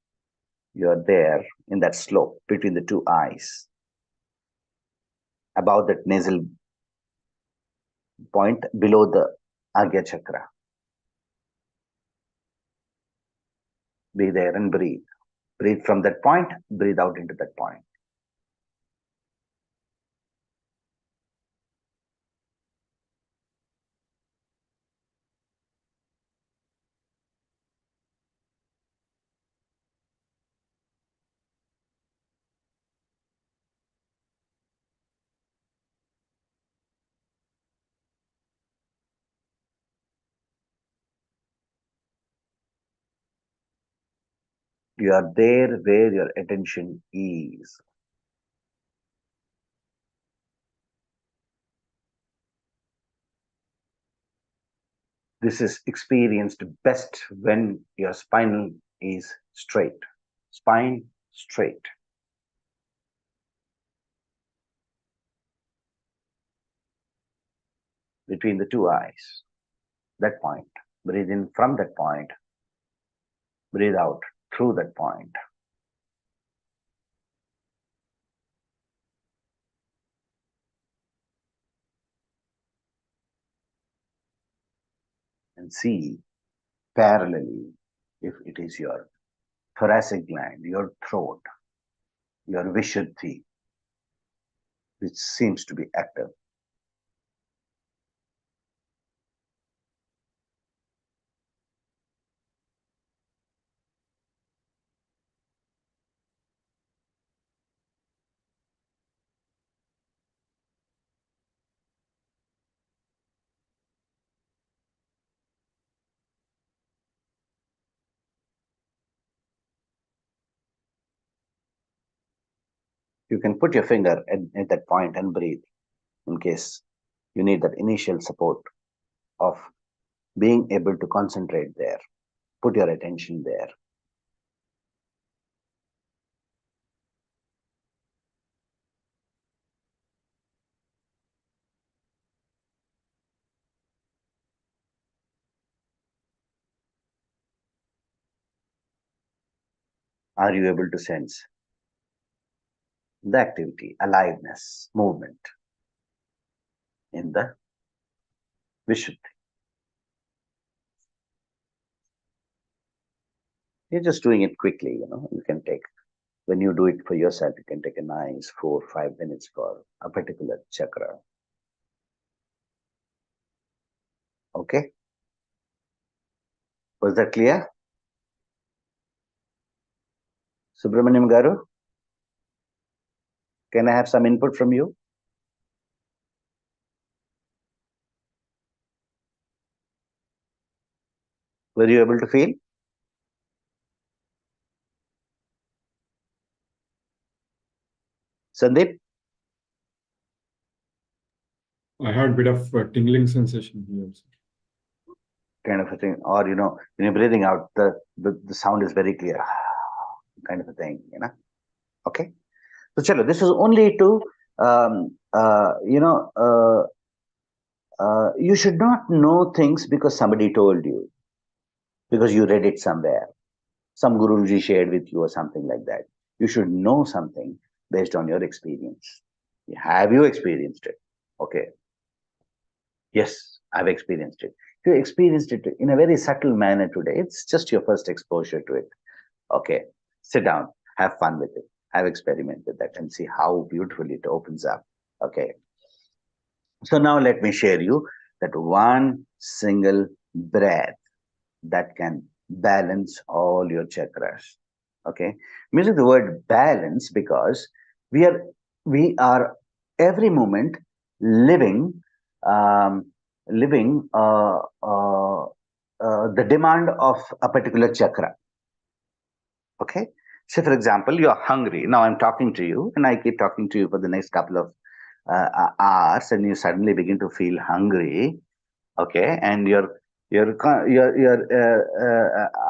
You're there in that slope between the two eyes. Above that nasal point, below the Agya chakra. Be there and breathe. Breathe from that point, breathe out into that point. You are there where your attention is. This is experienced best when your spinal is straight. Spine straight. Between the two eyes. That point. Breathe in from that point. Breathe out through that point. And see parallelly if it is your thoracic gland, your throat, your Vishuddhi, which seems to be active. You can put your finger at that point and breathe in case you need that initial support of being able to concentrate there. Put your attention there. Are you able to sense the activity, aliveness, movement in the Vishuddhi? You're just doing it quickly, you can take, when you do it for yourself, you can take a nice 4 or 5 minutes for a particular chakra. Okay? Was that clear? Subramaniam Garu, can I have some input from you? Were you able to feel? Sandeep? I had a bit of a tingling sensation here. Kind of a thing. Or, when you're breathing out, the sound is very clear. Kind of a thing, Okay. So, chalo, this is only to, you should not know things because somebody told you, because you read it somewhere. Some Guruji shared with you or something like that. You should know something based on your experience. Have you experienced it? Okay. Yes, I've experienced it. You experienced it in a very subtle manner today. It's just your first exposure to it. Okay. Sit down, have fun with it, have experiment with that and see how beautifully it opens up. Okay. So now let me share you that one single breath that can balance all your chakras. Okay. I'm using the word balance because we are every moment living the demand of a particular chakra. Okay. So, for example, you're hungry. Now I'm talking to you, and I keep talking to you for the next couple of hours, and you suddenly begin to feel hungry. Okay, and your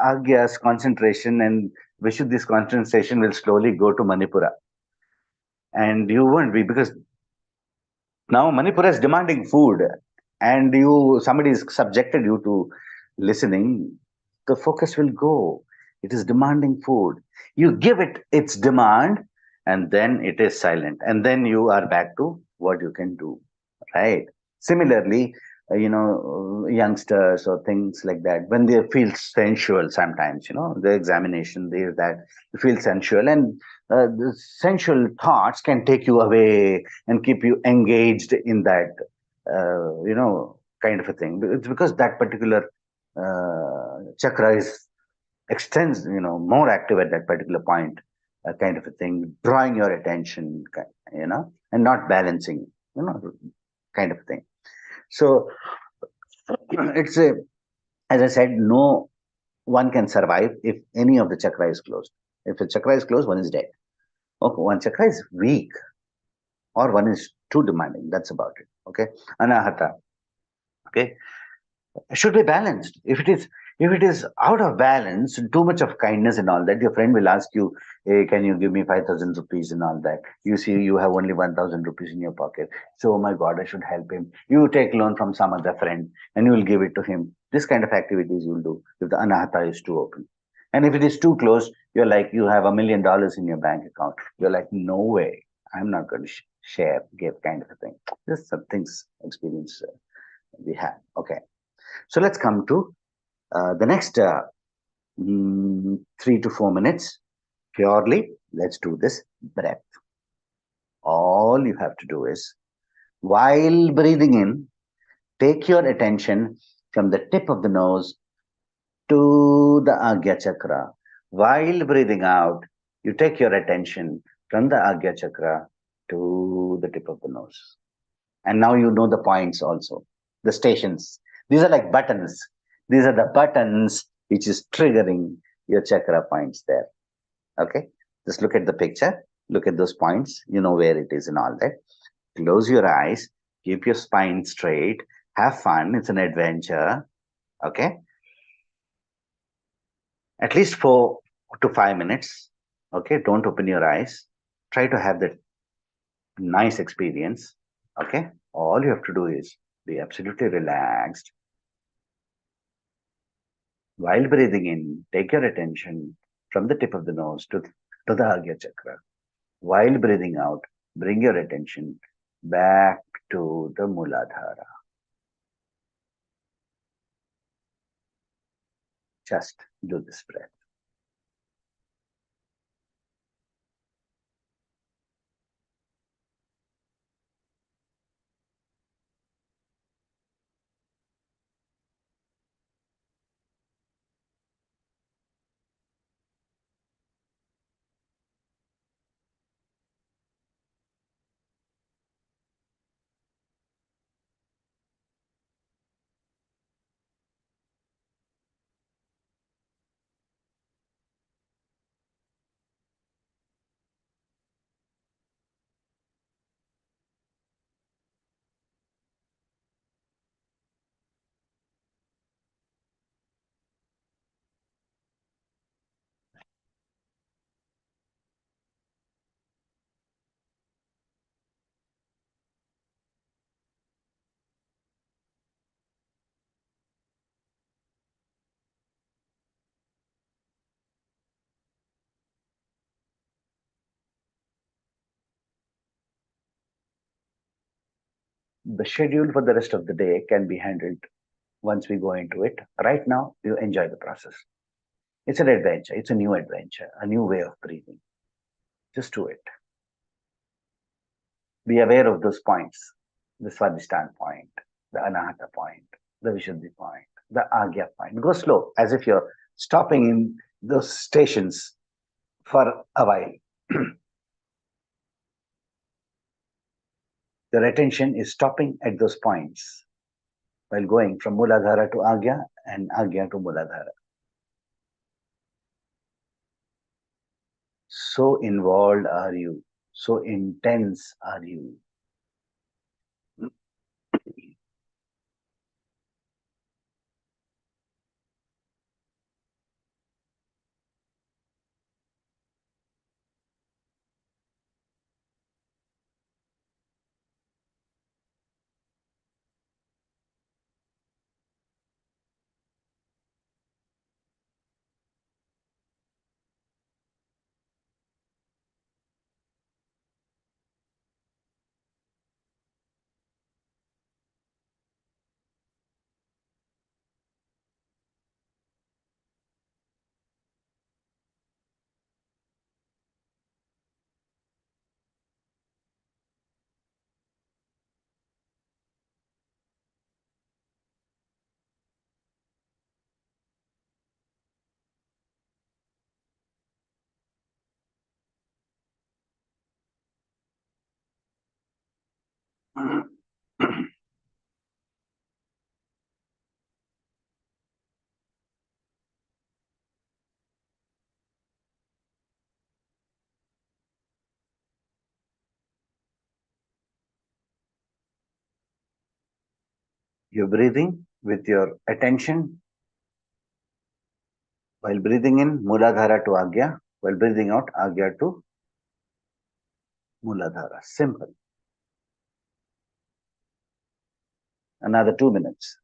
Agya's concentration and Vishuddhi's concentration will slowly go to Manipura, and you won't be, because now Manipura is demanding food, and somebody is subjected you to listening. The focus will go. It is demanding food. You give it its demand, and then it is silent, and then you are back to what you can do, right? Similarly, youngsters or things like that, when they feel sensual sometimes, the examination, there that you feel sensual, and the sensual thoughts can take you away and keep you engaged in that, kind of a thing. It's because that particular chakra is extends, more active at that particular point, kind of a thing, drawing your attention, and not balancing, kind of a thing. So it's as I said, no one can survive if any of the chakra is closed. If the chakra is closed, one is dead. Okay, one chakra is weak, or one is too demanding. That's about it. Okay, anahata. Okay, should be balanced. If it is out of balance, too much of kindness and all that, your friend will ask you, hey, can you give me 5,000 rupees and all that? You see, you have only 1,000 rupees in your pocket. So, oh my God, I should help him. You take loan from some other friend and you will give it to him. This kind of activities you will do if the anahata is too open. And if it is too close, you're like, you have $1 million in your bank account. You're like, no way, I'm not going to share, give kind of a thing. Just some things experience we have. Okay. So let's come to the next 3 to 4 minutes. Purely, let's do this breath. All you have to do is, while breathing in, take your attention from the tip of the nose to the Agya Chakra. While breathing out, you take your attention from the Agya Chakra to the tip of the nose. And now you know the points also, the stations. These are like buttons. These are the buttons which is triggering your chakra points there. Okay, just look at the picture, look at those points, you know where it is and all that. Close your eyes, keep your spine straight, have fun, it's an adventure. Okay, at least 4 to 5 minutes. Okay, don't open your eyes, try to have that nice experience. Okay, all you have to do is be absolutely relaxed. While breathing in, take your attention from the tip of the nose to the Agya Chakra. While breathing out, bring your attention back to the Muladhara. Just do this breath. The schedule for the rest of the day can be handled once we go into it. Right now, you enjoy the process. It's an adventure. It's a new adventure, a new way of breathing. Just do it. Be aware of those points, the Swadhisthana point, the Anahata point, the Vishuddhi point, the Agya point. Go slow, as if you're stopping in those stations for a while. Your attention is stopping at those points while going from Muladhara to Agya and Agya to Muladhara. So involved are you, so intense are you. You're breathing with your attention. While breathing in, Muladhara to Agya. While breathing out, Agya to Muladhara. Simple. Another 2 minutes.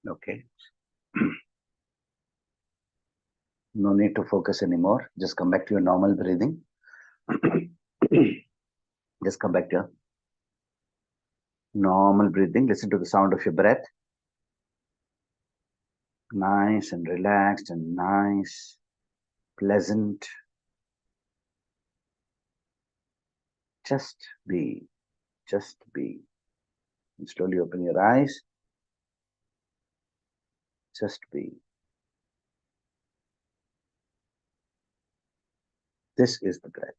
Okay. No need to focus anymore. Just come back to your normal breathing. Just come back to your normal breathing. Listen to the sound of your breath. Nice and relaxed and nice, pleasant. Just be. Just be. And slowly open your eyes. Just be. This is the breath.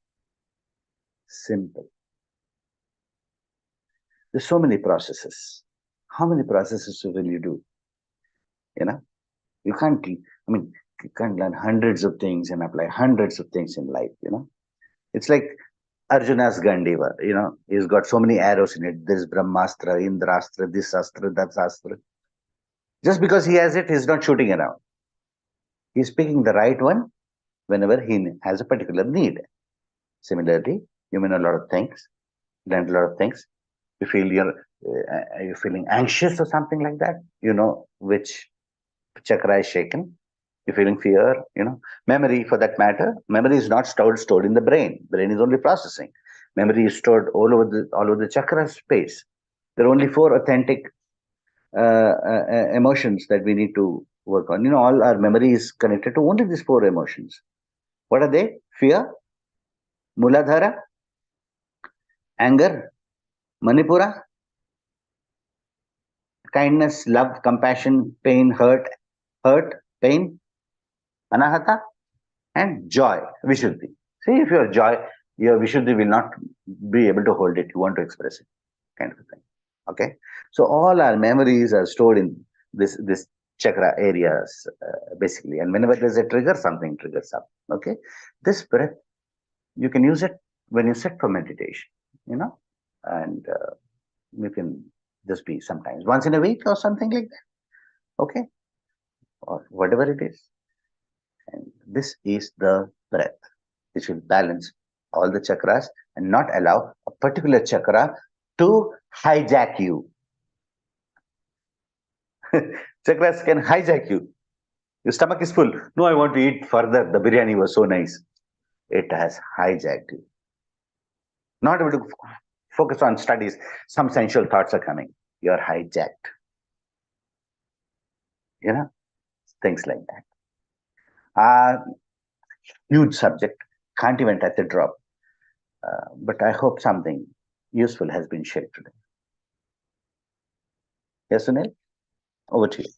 Simple. There's so many processes. How many processes will you do? You can't, you can't learn hundreds of things and apply hundreds of things in life, It's like Arjuna's Gandiva, he's got so many arrows in it. There's Brahmastra, Indrastra, this Astra, that Astra. Just because he has it, he's not shooting around. He's picking the right one whenever he has a particular need. Similarly, you may know a lot of things, learn a lot of things. You feel you're feeling anxious or something like that. You know which chakra is shaken. You're feeling fear. Memory, for that matter. Memory is not stored in the brain. Brain is only processing. Memory is stored all over the chakra space. There are only 4 authentic emotions that we need to work on. All our memory is connected to only these 4 emotions. What are they? Fear, Muladhara, anger, Manipura, kindness, love, compassion, pain, hurt, pain, Anahata, and joy, Vishuddhi. See, if your joy, your Vishuddhi will not be able to hold it. You want to express it, kind of a thing. Okay? So all our memories are stored in this chakra areas, basically. And whenever there's a trigger, something triggers up. Okay? This breath, you can use it when you sit for meditation, and you can just be sometimes once in a week or something like that. Okay? Or whatever it is. And this is the breath, which will balance all the chakras and not allow a particular chakra to hijack you. Chakras can hijack you. Your stomach is full. No, I want to eat further. The biryani was so nice. It has hijacked you. Not able to focus on studies. Some sensual thoughts are coming. You're hijacked. Things like that. Huge subject. Can't even touch a drop. But I hope something useful has been shared today. Yes, Sunil? Over to you.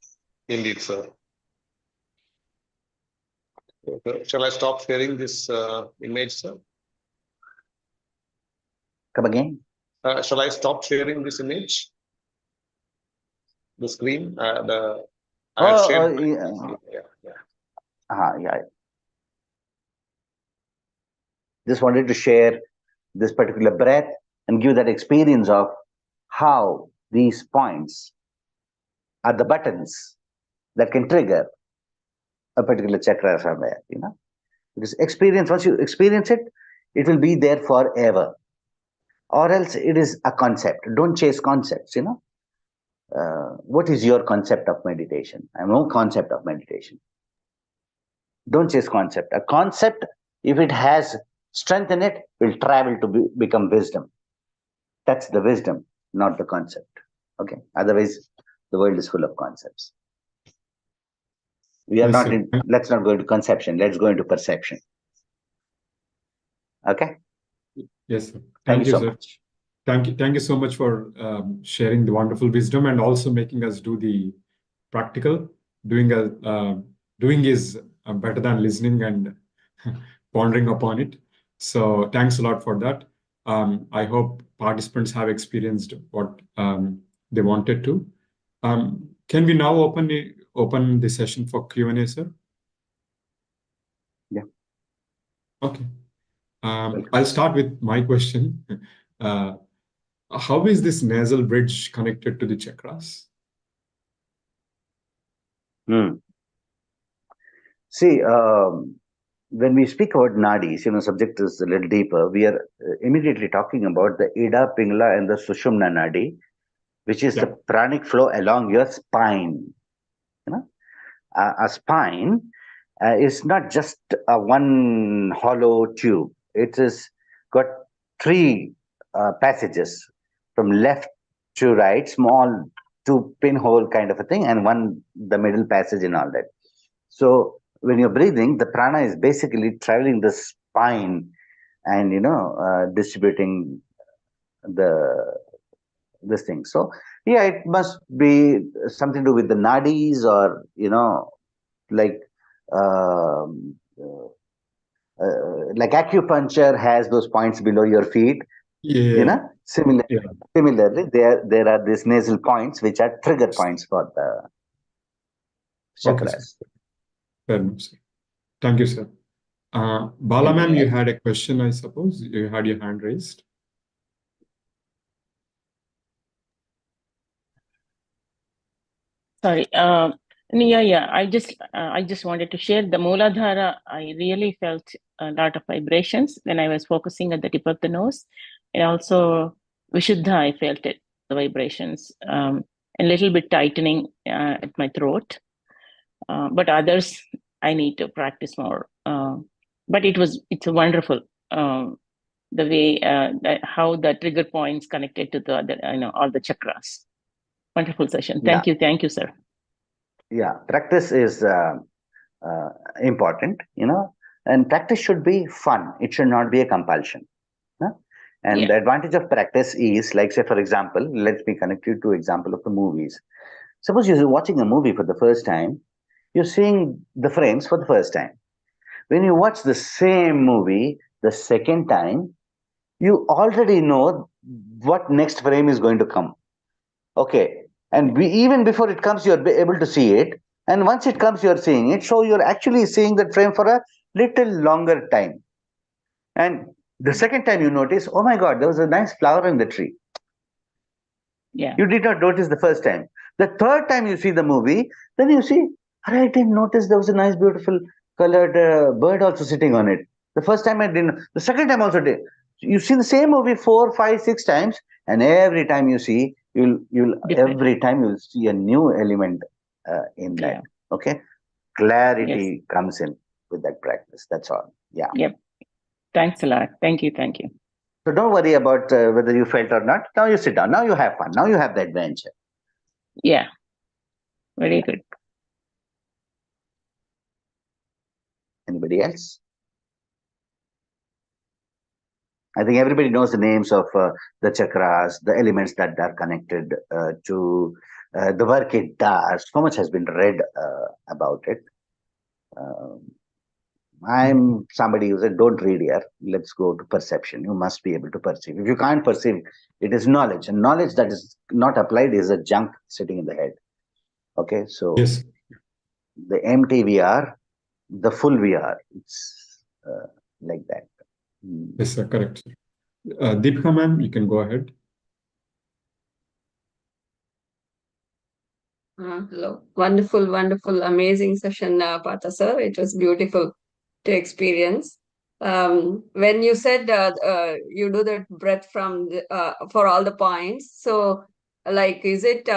Indeed, sir. Shall I stop sharing this image, sir? Come again? Shall I stop sharing this image? The screen? I have shared. Yeah. Just wanted to share this particular breath and give that experience of how these points are the buttons that can trigger a particular chakra somewhere, Because experience, once you experience it, it will be there forever. or else it is a concept. Don't chase concepts, what is your concept of meditation? I have no concept of meditation. Don't chase concept. A concept, if it has strength in it, will travel to become wisdom. That's the wisdom, not the concept. Okay. Otherwise, the world is full of concepts. We are Yes, not sir. in. Let's not go into conception. Let's go into perception. Okay. Yes, sir. Thank you so sir. much. Thank you so much for sharing the wonderful wisdom and also making us do the practical. Doing is better than listening and pondering upon it. So thanks a lot for that. I hope participants have experienced what they wanted to. Can we now open the session for Q&A, sir? Yeah. Okay. I'll start with my question. How is this nasal bridge connected to the chakras? See, when we speak about nadis, subject is a little deeper. We are immediately talking about the Ida, Pingala, and the Sushumna nadi, which is the pranic flow along your spine. A spine is not just a one hollow tube. It is got three passages from left to right, small two pinhole kind of a thing, and the middle passage and all that. So when you're breathing, the prana is basically traveling the spine and distributing this thing. So yeah, it must be something to do with the nadis, or like like acupuncture has those points below your feet. Yeah. Similarly, there are these nasal points which are trigger points for the Okay, chakras. sir. Fair enough, sir. Thank you, sir. Bala ma'am, you had a question, I suppose. You had your hand raised. Sorry. Yeah. I just wanted to share the Mooladhara. I really felt a lot of vibrations when I was focusing at the tip of the nose, and also Vishuddha. I felt it, the vibrations, a little bit tightening at my throat. But others, I need to practice more. But it's a wonderful the way how the trigger points connected to the other, all the chakras. Wonderful session. Thank you, sir. Yeah, practice is important, and practice should be fun. It should not be a compulsion. And the advantage of practice is, like, say, for example, let me connect you to example of the movies. Suppose you're watching a movie for the first time, you're seeing the frames for the first time. When you watch the same movie the second time, you already know what next frame is going to come. Okay. And even before it comes, you're able to see it. And once it comes, you're seeing it. So you're actually seeing that frame for a little longer time. And the second time you notice, oh my God, there was a nice flower in the tree. Yeah. You did not notice the first time. The third time you see the movie, then you see, I didn't notice there was a nice, beautiful colored bird also sitting on it. The first time I didn't. The second time also did. You see the same movie 4, 5, 6 times, and every time you see, every time you'll see a new element in that. Okay, clarity comes in with that practice. That's all. Yeah. Yep. Thanks a lot. Thank you. So don't worry about whether you felt or not. Now you sit down. Now you have fun. Now you have the adventure. Yeah. Very good. Anybody else? I think everybody knows the names of the chakras, the elements that are connected to the work it does. So much has been read about it. I'm somebody who said, don't read here. Let's go to perception. You must be able to perceive. If you can't perceive, it is knowledge. And knowledge that is not applied is a junk sitting in the head. Okay, so yes. The empty VR, the full VR. It's like that. Yes, sir, correct. Deepika ma'am, you can go ahead. Hello. Wonderful, amazing session, Partha sir. It was beautiful to experience. When you said you do that breath from for all the points, so like is it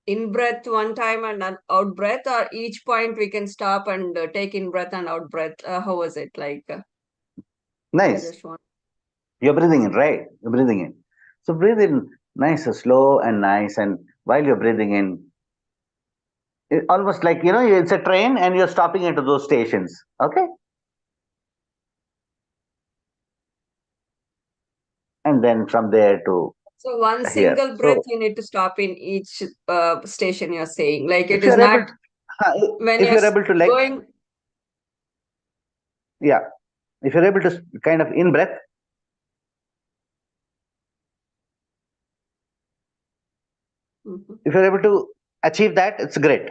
in breath one time and an out breath, or each point we can stop and take in breath and out breath? How was it like? I Nice. just want. You're breathing in, right? You're breathing in. So breathe in nice, slow and nice. And while you're breathing in, almost like, it's a train and you're stopping into those stations. Okay. And then from there to So one here. single breath So you need to stop in each station you're saying. Like if it is you're able, not when if you're you're able to like, going. yeah, if you're able to kind of in breath, if you're able to achieve that, it's great.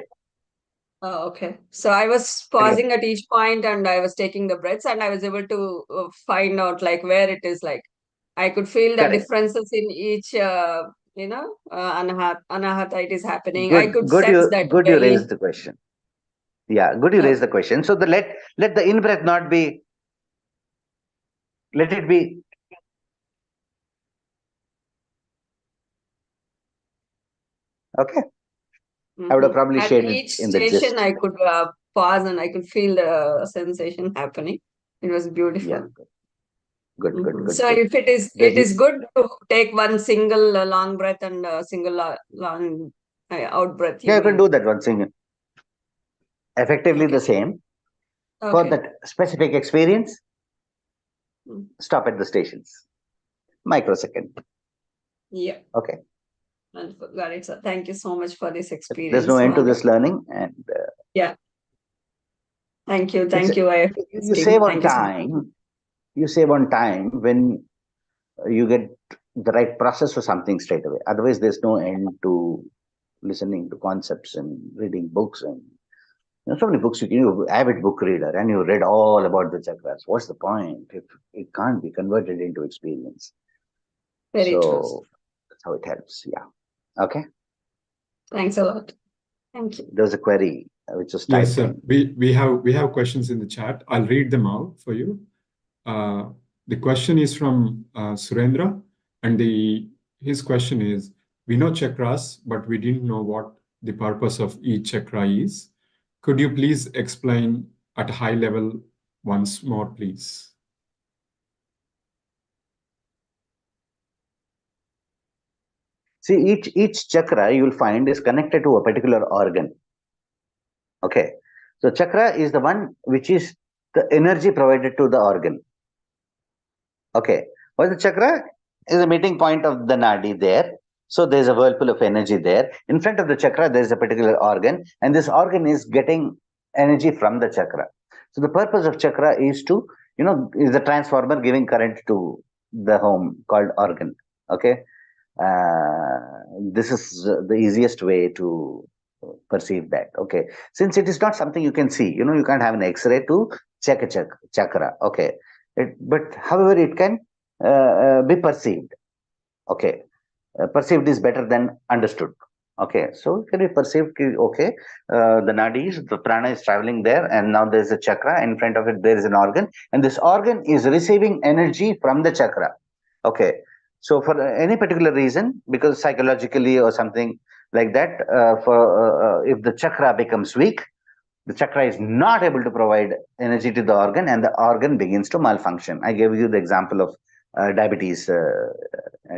Oh, okay. So I was pausing at each point and I was taking the breaths and I was able to find out like where it is like. I could feel the Correct. differences in each, anahata it is happening. I Good, could good. sense that. Good. You Okay, raised the question. Yeah, good. You raised the question. So let the in breath not be. Let it be. Okay. I would have probably At shared it each in the station, gist. I could pause and I could feel the sensation happening. It was beautiful. Yeah. Good. So if it is good to take one single long breath and single long out breath. Yeah, you can do that one thing. Effectively Okay. the same. For Okay. that specific experience, stop at the stations. Microsecond. Yeah. Okay. Wonderful. Got it, sir. Thank you so much for this experience. There's no end to this learning, and yeah. Thank you. Thank you. You save on time. You save on time when you get the right process for something straight away. Otherwise, there's no end to listening to concepts and reading books and so many books. You're avid book reader and you read all about the chakras. What's the point if it can't be converted into experience? Very so true. That's how it helps. Yeah. Okay. Thanks a lot. Thank you. There's a query which was Yes, typed sir. in. We have questions in the chat. I'll read them out for you. The question is from Surendra, and his question is: we know chakras, but we didn't know what the purpose of each chakra is. Could you please explain at a high level once more, please? See, each chakra you'll find is connected to a particular organ. Okay. So chakra is the one which is the energy provided to the organ. Okay. Well, the chakra is a meeting point of the nadi there. So there's a whirlpool of energy there. In front of the chakra, there's a particular organ, and this organ is getting energy from the chakra. So the purpose of chakra is to, is the transformer giving current to the home called organ. Okay. This is the easiest way to perceive that. Okay. Since it is not something you can see, you can't have an X-ray to check a chakra. Okay. But however, it can be perceived. Okay. Perceived is better than understood. Okay. So it can be perceived. Okay. The nadis, the prana is traveling there, and now there's a chakra. In front of it, there is an organ, and this organ is receiving energy from the chakra. Okay. So for any particular reason, because psychologically or something like that, if the chakra becomes weak, the chakra is not able to provide energy to the organ, and the organ begins to malfunction. I gave you the example of diabetes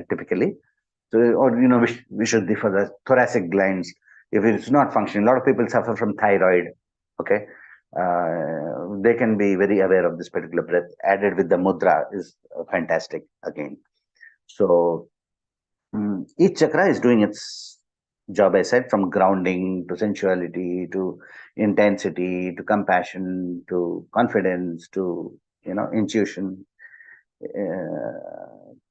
typically. So, or Vishuddhi for the thoracic glands. If it's not functioning, a lot of people suffer from thyroid. Okay, they can be very aware of this particular breath. Added with the mudra is fantastic again. So each chakra is doing its job, I said, from grounding to sensuality to intensity to compassion to confidence to intuition.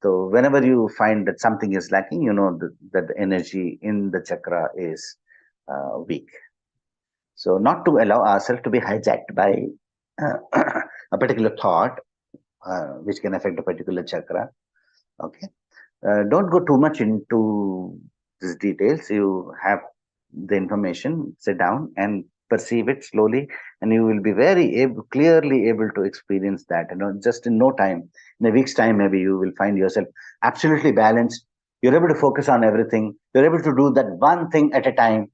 So whenever you find that something is lacking, that the energy in the chakra is weak. So not to allow ourselves to be hijacked by a particular thought which can affect a particular chakra. Okay. Don't go too much into these details. You have the information, sit down and perceive it slowly, and you will be very clearly able to experience that. Just in no time, in a week's time, maybe you will find yourself absolutely balanced. You're able to focus on everything. You're able to do that one thing at a time,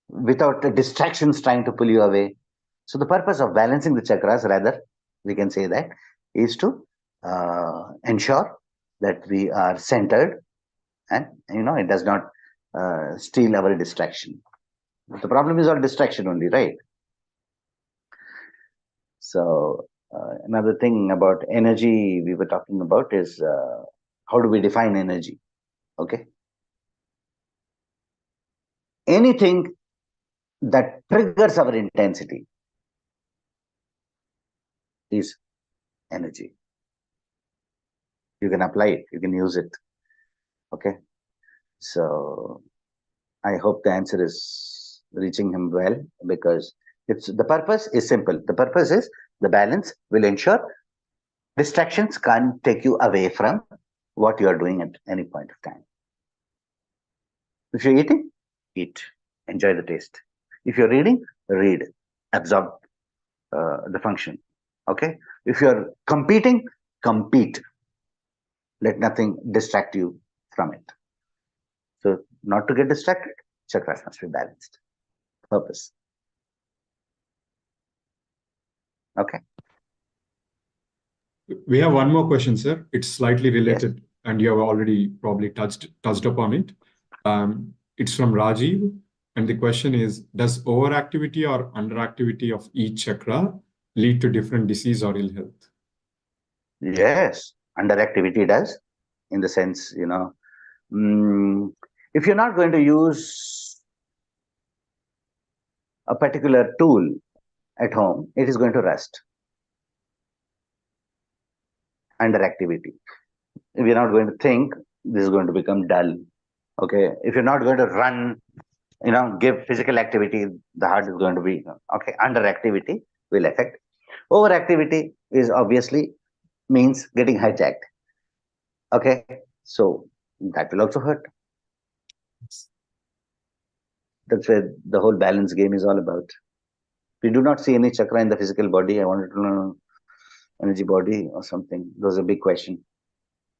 without the distractions trying to pull you away. So the purpose of balancing the chakras, rather, we can say that, is to ensure that we are centered, and it does not steal our distraction. The problem is all distraction only, right? So another thing about energy we were talking about is how do we define energy? Okay. Anything that triggers our intensity is energy. You can apply it, you can use it. Okay. So I hope the answer is reaching him well, because the purpose is simple. The purpose is the balance will ensure distractions can't take you away from what you are doing at any point of time. If you're eating, eat, enjoy the taste. If you're reading, read, absorb the function. Okay. If you're competing, compete. Let nothing distract you from it. So, not to get distracted, chakras must be balanced. Purpose. Okay. We have one more question, sir. It's slightly related, and you have already probably touched upon it. It's from Rajiv, and the question is: does overactivity or underactivity of each chakra lead to different disease or ill health? Yes, underactivity does, in the sense, if you're not going to use a particular tool at home, it is going to rust. Underactivity. If you're not going to think, this is going to become dull. Okay. If you're not going to run, give physical activity, the heart is going to be, okay. Underactivity will affect. Overactivity is obviously means getting hijacked. Okay. So that will also hurt. That's where the whole balance game is all about. We do not see any chakra in the physical body. I wanted to know energy body or something. Those are a big question.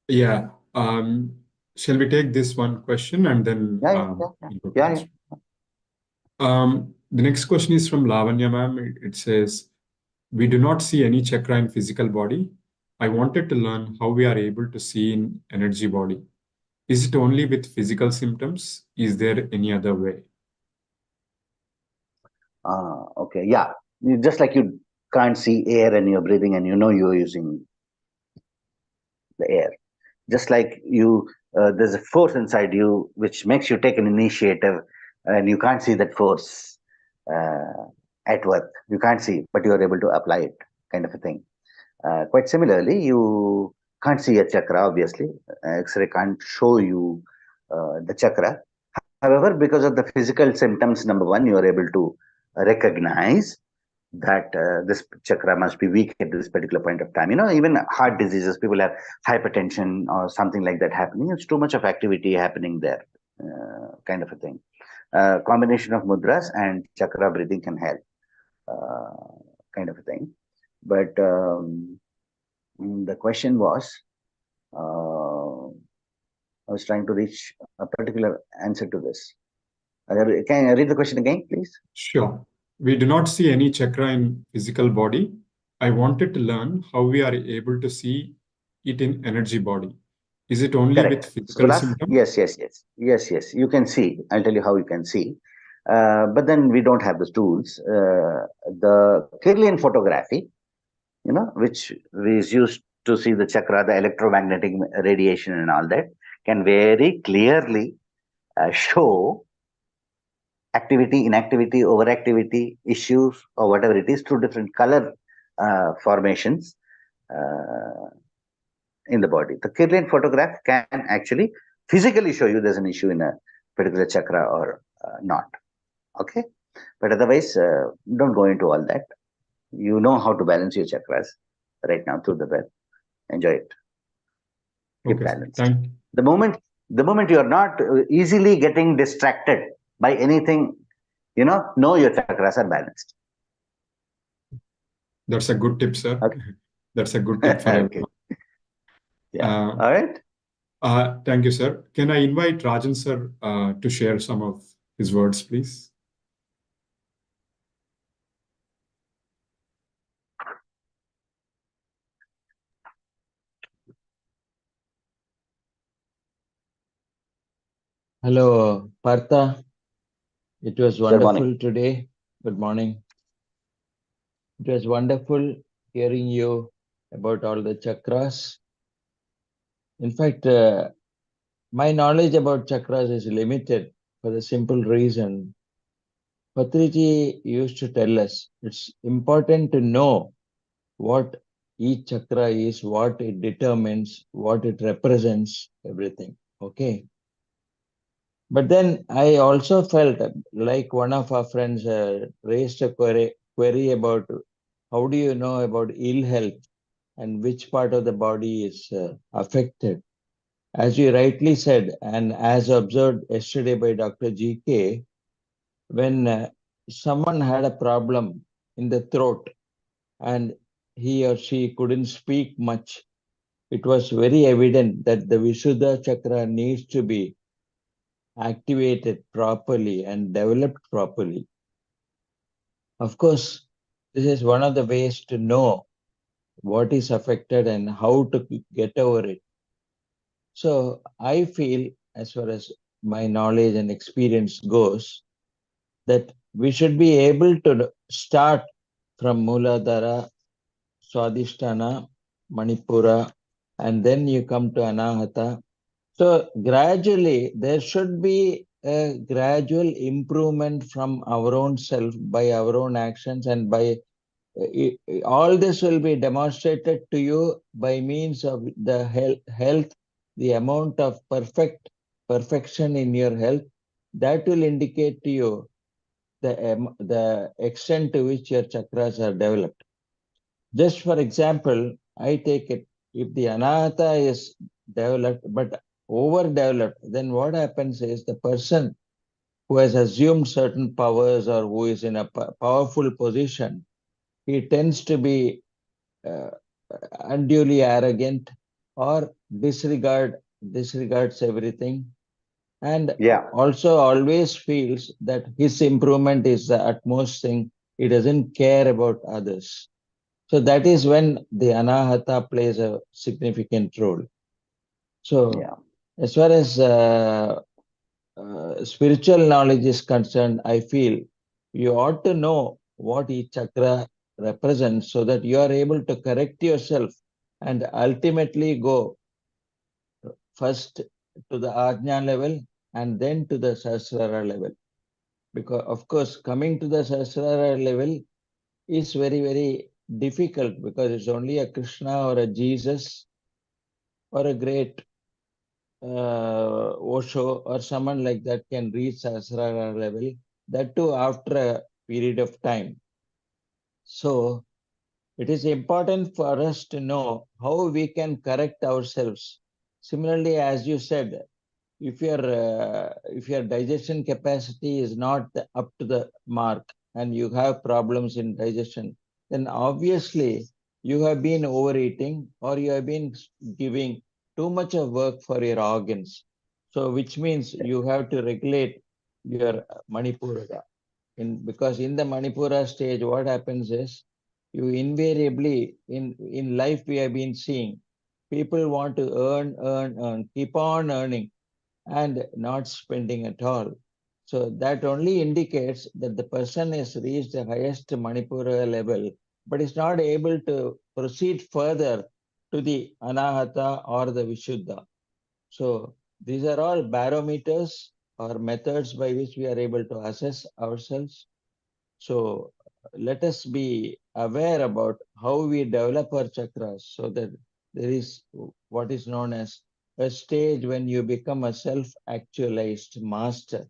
Yeah. Shall we take this one question and then? Yeah. The next question is from Lavanya ma'am. It says, we do not see any chakra in physical body. I wanted to learn how we are able to see in energy body. Is it only with physical symptoms? Is there any other way? Okay. Yeah. Just like you can't see air and you're breathing and you're using the air. Just like there's a force inside you which makes you take an initiative, and you can't see that force at work. You can't see, but you're able to apply it, kind of a thing. Quite similarly, you can't see a chakra, obviously. X-ray can't show you the chakra. However, because of the physical symptoms, number one, you are able to recognize that this chakra must be weak at this particular point of time. Even heart diseases, people have hypertension or something like that happening. It's too much of activity happening there, kind of a thing. Combination of mudras and chakra breathing can help, kind of a thing. But the question was, I was trying to reach a particular answer to this. Can I read the question again, please? Sure. We do not see any chakra in physical body. I wanted to learn how we are able to see it in energy body. Is it only with physical symptoms? Yes. You can see. I'll tell you how you can see. But then we don't have the tools. The Kirlian photography, which is used to see the chakra, the electromagnetic radiation and all that, can very clearly show activity, inactivity, overactivity, issues, or whatever it is, through different color formations in the body. The Kirlian photograph can actually physically show you there's an issue in a particular chakra or not. Okay. But otherwise, don't go into all that. You know how to balance your chakras right now through the breath. Enjoy it. Keep balanced. The moment you are not easily getting distracted by anything know your chakras are balanced. That's a good tip, sir. Okay. That's a good tip for Okay. everyone. Yeah. All right. Thank you, sir. Can I invite Rajan, sir, to share some of his words, please? Hello, Partha. It was Good morning. wonderful today. Good morning. It was wonderful hearing you about all the chakras. In fact, my knowledge about chakras is limited for the simple reason. Patriji used to tell us it's important to know what each chakra is, what it determines, what it represents, everything. Okay. But then I also felt like one of our friends raised a query about how do you know about ill health and which part of the body is affected. As you rightly said, and as observed yesterday by Dr. GK, when someone had a problem in the throat and he or she couldn't speak much, it was very evident that the Vishuddha chakra needs to be activated properly and developed properly. Of course, this is one of the ways to know what is affected and how to get over it. So I feel, as far as my knowledge and experience goes, that we should be able to start from Muladhara, Swadhisthana, Manipura, and then you come to Anahata. So gradually, there should be a gradual improvement from our own self by our own actions, and by all this will be demonstrated to you by means of the health, the amount of perfection in your health. That will indicate to you the extent to which your chakras are developed. Just for example, I take it, if the anahata is developed but overdeveloped, then what happens is the person who has assumed certain powers or who is in a powerful position, he tends to be uh, unduly arrogant or disregards everything, and Yeah. also always feels that his improvement is the utmost thing. He doesn't care about others. So that is when the anahata plays a significant role. So Yeah. as far as spiritual knowledge is concerned, I feel you ought to know what each chakra represents so that you are able to correct yourself and ultimately go first to the ajna level and then to the sahasrara level. Because of course, coming to the sahasrara level is very, very difficult because it's only a Krishna or a Jesus or a great Osho or someone like that can reach Sahasrara level, that too after a period of time. So it is important for us to know how we can correct ourselves. Similarly, as you said, if your digestion capacity is not up to the mark and you have problems in digestion, then obviously you have been overeating or you have been giving too much of work for your organs. So which means you have to regulate your Manipura. Because in the Manipura stage, what happens is you invariably in life we have been seeing people want to earn, keep on earning and not spending at all. So that only indicates that the person has reached the highest Manipura level, but is not able to proceed further to the Anahata or the Vishuddha. So these are all barometers or methods by which we are able to assess ourselves. So let us be aware about how we develop our chakras so that there is what is known as a stage when you become a self-actualized master.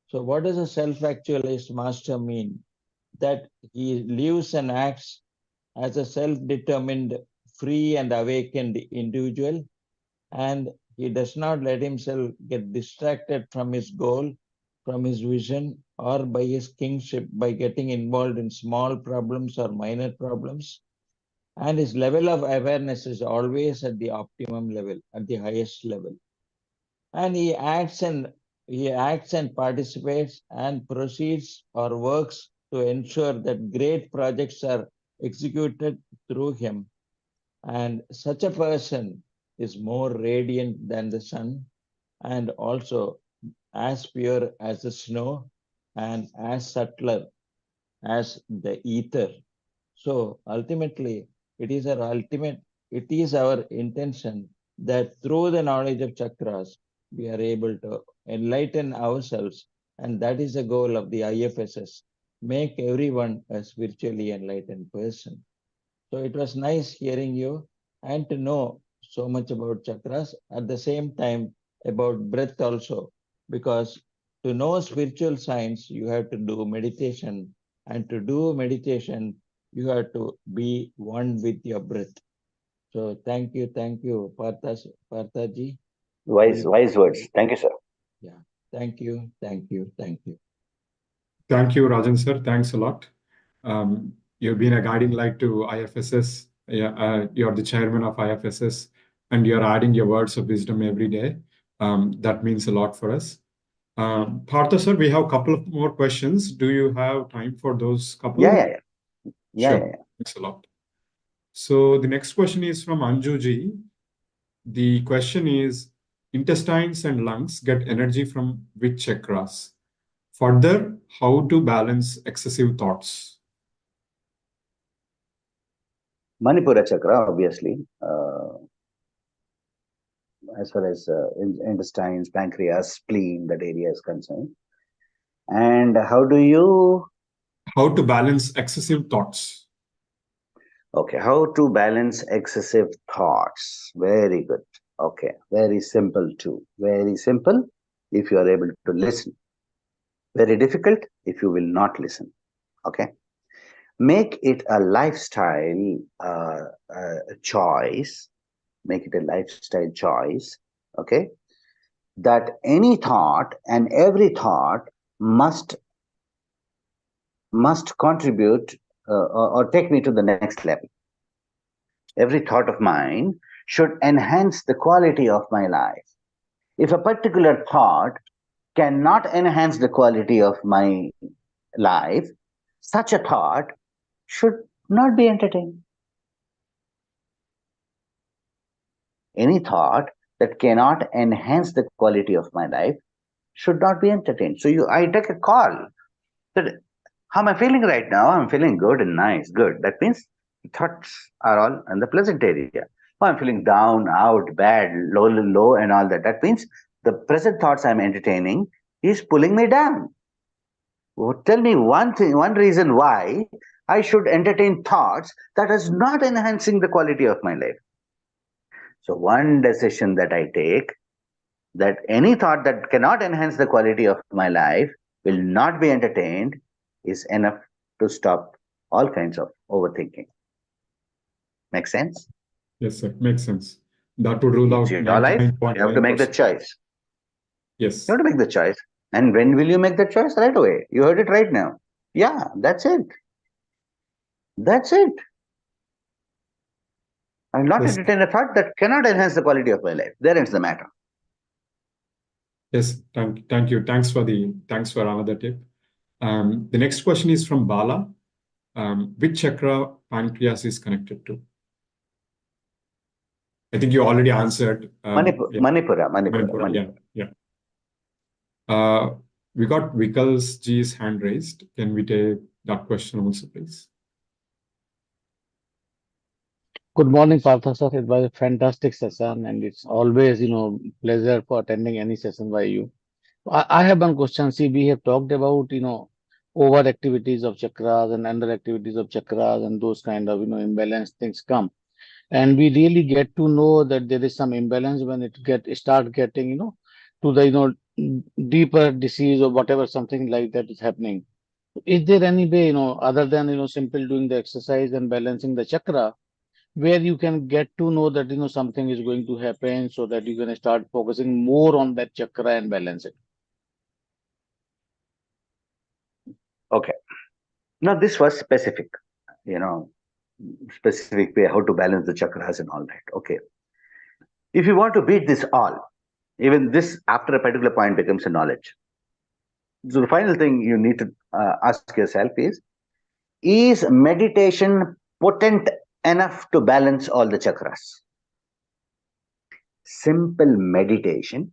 So what does a self-actualized master mean? That he lives and acts as a self-determined, free and awakened individual, and he does not let himself get distracted from his goal, from his vision, or by his kingship by getting involved in small problems or minor problems. And his level of awareness is always at the optimum level, at the highest level. And he acts and participates and proceeds or works to ensure that great projects are executed through him. And such a person is more radiant than the sun and also as pure as the snow and as subtler as the ether. So ultimately, it is our intention that through the knowledge of chakras, we are able to enlighten ourselves. And that is the goal of the IFSS, make everyone a spiritually enlightened person. So it was nice hearing you and to know so much about chakras, at the same time about breath also, because to know spiritual science, you have to do meditation, and to do meditation, you have to be one with your breath. So thank you, Parthaji. Wise words. Thank you, sir. Yeah, thank you. Thank you, Rajan sir. Thanks a lot. You've been a guiding light to IFSS. You're the chairman of IFSS, and you're adding your words of wisdom every day. That means a lot for us. Partha sir, we have a couple of more questions. Do you have time for those couple? Yeah. Sure. Thanks a lot. So the next question is from Anjuji. The question is, intestines and lungs get energy from which chakras? Further, how to balance excessive thoughts? Manipura chakra, obviously, as far as intestines, pancreas, spleen, that area is concerned. And how to balance excessive thoughts? Okay, how to balance excessive thoughts. Very good. Okay, very simple too. Very simple if you are able to listen. Very difficult if you will not listen. Okay. Make it a lifestyle choice. Make it a lifestyle choice. Okay. That any thought and every thought must contribute or take me to the next level. Every thought of mine should enhance the quality of my life. If a particular thought cannot enhance the quality of my life, such a thought should not be entertained. Any thought that cannot enhance the quality of my life should not be entertained. So I take a call that, how am I feeling right now? I'm feeling good and nice. Good. That means thoughts are all in the pleasant area. Oh, I'm feeling down, out, bad, low, and all that. That means the present thoughts I'm entertaining is pulling me down. Well, tell me one reason why I should entertain thoughts that is not enhancing the quality of my life. So one decision that I take, that any thought that cannot enhance the quality of my life will not be entertained, is enough to stop all kinds of overthinking. Make sense? Yes, sir. Makes sense. That would rule out It's your life. You have to make the choice. Yes. You have to make the choice. And when will you make the choice? Right away. You heard it right now. Yeah, that's it. That's it. I will not entertain a thought that cannot enhance the quality of my life. There ends the matter. Yes, thank you. Thanks for another tip. The next question is from Bala. Which chakra pancreas is connected to? I think you already answered. Manipura. Yeah. We got Vikal's G's hand raised. Can we take that question also, please? Good morning, Partha sir. It was a fantastic session, and it's always, pleasure for attending any session by you. I have one question. See, we have talked about, over activities of chakras and under activities of chakras, and those kind of, imbalanced things come. And we really get to know that there is some imbalance when it start getting, to the, deeper disease or whatever, something like that is happening. Is there any way, other than, simply doing the exercise and balancing the chakra, where you can get to know that, something is going to happen so that you can start focusing more on that chakra and balance it? Okay. Now this was specific, specific way how to balance the chakras and all that. Okay. If you want to beat this all, even this after a particular point becomes a knowledge. So the final thing you need to ask yourself is meditation potent enough to balance all the chakras? Simple meditation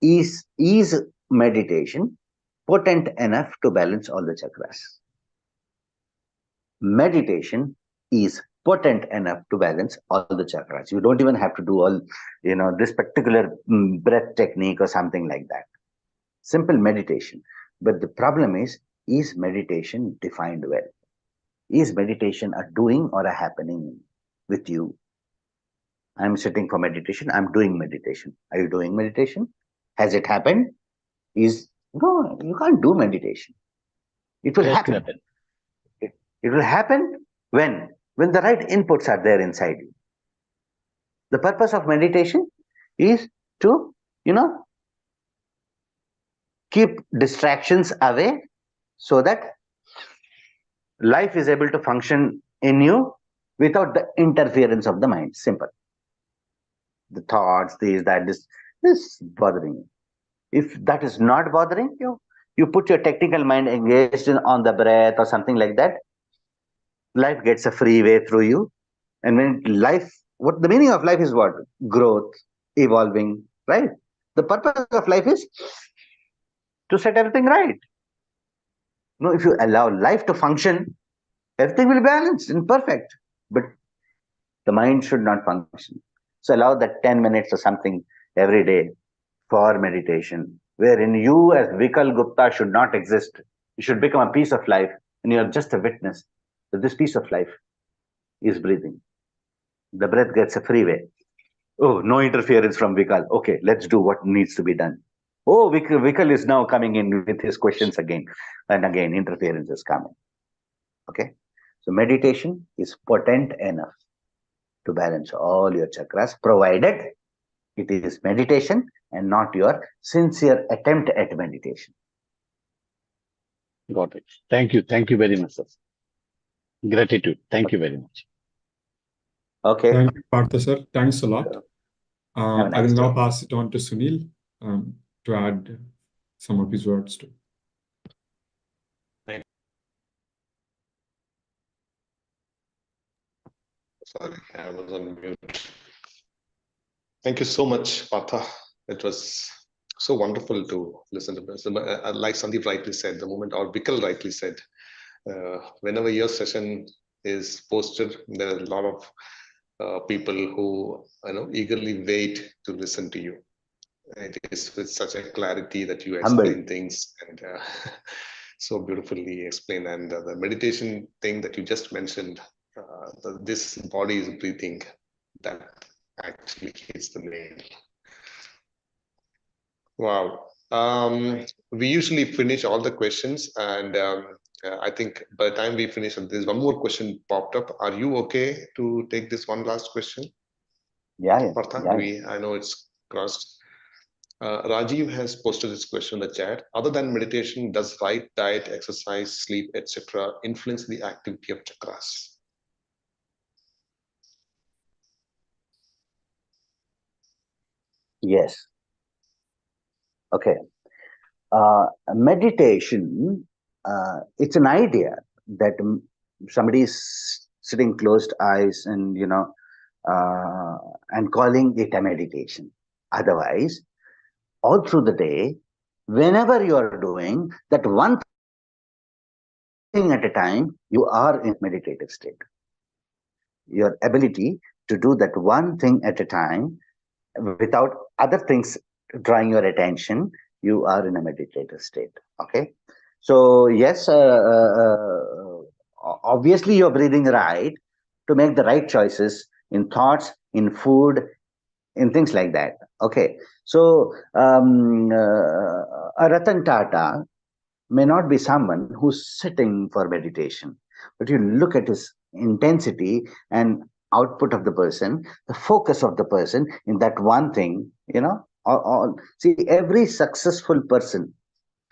is meditation potent enough to balance all the chakras? Meditation is potent enough to balance all the chakras. You don't even have to do all, this particular breath technique or something like that. Simple meditation. But the problem is meditation defined well? Is meditation a doing or a happening with you? I'm sitting for meditation. I'm doing meditation. Are you doing meditation? Has it happened? No, you can't do meditation. It will happen. It will happen when the right inputs are there inside you. The purpose of meditation is to, keep distractions away so that life is able to function in you without the interference of the mind. Simple. The thoughts, this bothering you. If that is not bothering you, you put your technical mind engaged on the breath or something like that, life gets a free way through you. And when what the meaning of life is what? Growth, evolving, right? The purpose of life is to set everything right. If you allow life to function, everything will be balanced and perfect. But the mind should not function. So allow that 10 minutes or something every day for meditation, wherein you as Vikal Gupta should not exist. You should become a piece of life, and you are just a witness that this piece of life is breathing. The breath gets a free way. Oh, no interference from Vikal. Okay, let's do what needs to be done. Oh, Vikal is now coming in with his questions again. And again, interference is coming. Okay. So meditation is potent enough to balance all your chakras, provided it is meditation and not your sincere attempt at meditation. Got it. Thank you. Thank you very much, sir. Gratitude. Thank you very much. Okay. Thank you, Partha sir. Thanks a lot. Have a nice I will now day. pass it on to Sunil to add some of his words too. Sorry, I was on mute. Thank you so much, Partha. It was so wonderful to listen to this. Like Sandeep rightly said, the moment, or Vikal rightly said, whenever your session is posted, there are a lot of people who eagerly wait to listen to you. It is with such a clarity that you explain things and so beautifully explain. And the meditation thing that you just mentioned, this body is breathing, that actually hits the nail. Wow. We usually finish all the questions, and I think by the time we finish, there's one more question popped up. Are you okay to take this one last question? Yeah. Partha, I know it's crossed. Rajiv has posted this question in the chat. Other than meditation, does right diet, exercise, sleep, etc. influence the activity of chakras? Yes. Okay. Meditation, it's an idea that somebody is sitting closed eyes and, and calling it a meditation. Otherwise, all through the day, whenever you are doing that one thing at a time, you are in meditative state. Your ability to do that one thing at a time without other things drawing your attention, you are in a meditative state. Okay. So yes, obviously you're breathing right to make the right choices in thoughts, in food, in things like that. Okay. So a Ratan Tata may not be someone who's sitting for meditation, but you look at his intensity and output of the person, the focus of the person in that one thing, see, every successful person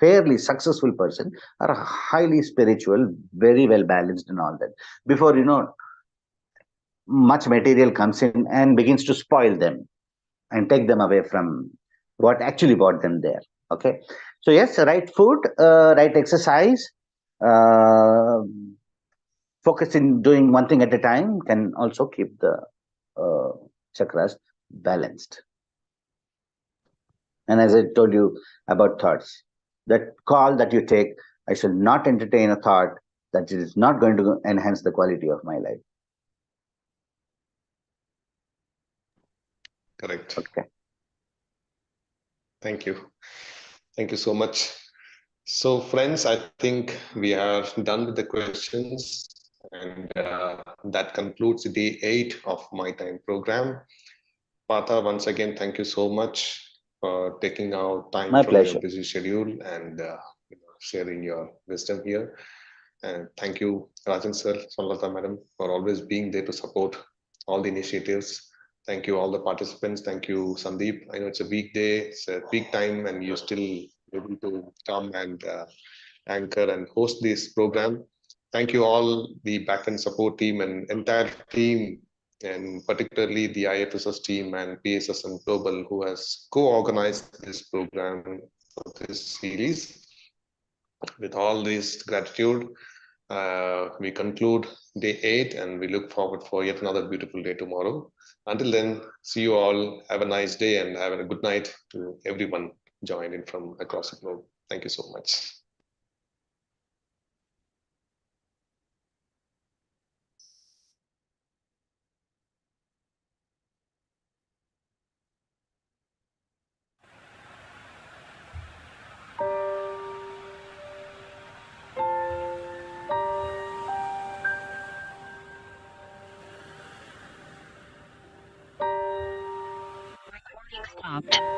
fairly successful person are highly spiritual, very well balanced and all that. Before, much material comes in and begins to spoil them and take them away from what actually brought them there. Okay. So yes, right food, right exercise, focus in doing one thing at a time can also keep the chakras balanced. And as I told you about thoughts, that call that you take, I shall not entertain a thought that is not going to enhance the quality of my life. Correct. Okay. Thank you. Thank you so much. So friends, I think we are done with the questions, and that concludes day 8 of My Time program. Partha, once again, thank you so much for taking out time My from pleasure. your busy schedule and sharing your wisdom here. And thank you, Rajan sir, Sonlata madam, for always being there to support all the initiatives. Thank you, all the participants. Thank you, Sandeep. I know it's a weekday, it's a peak time, and you're still able to come and anchor and host this program. Thank you all the backend support team and entire team, and particularly the IFSS team and PSSM Global, who has co-organized this program for this series. With all this gratitude, we conclude day 8, and we look forward for yet another beautiful day tomorrow. Until then, see you all. Have a nice day and have a good night to everyone joining from across the globe. Thank you so much. Stopped.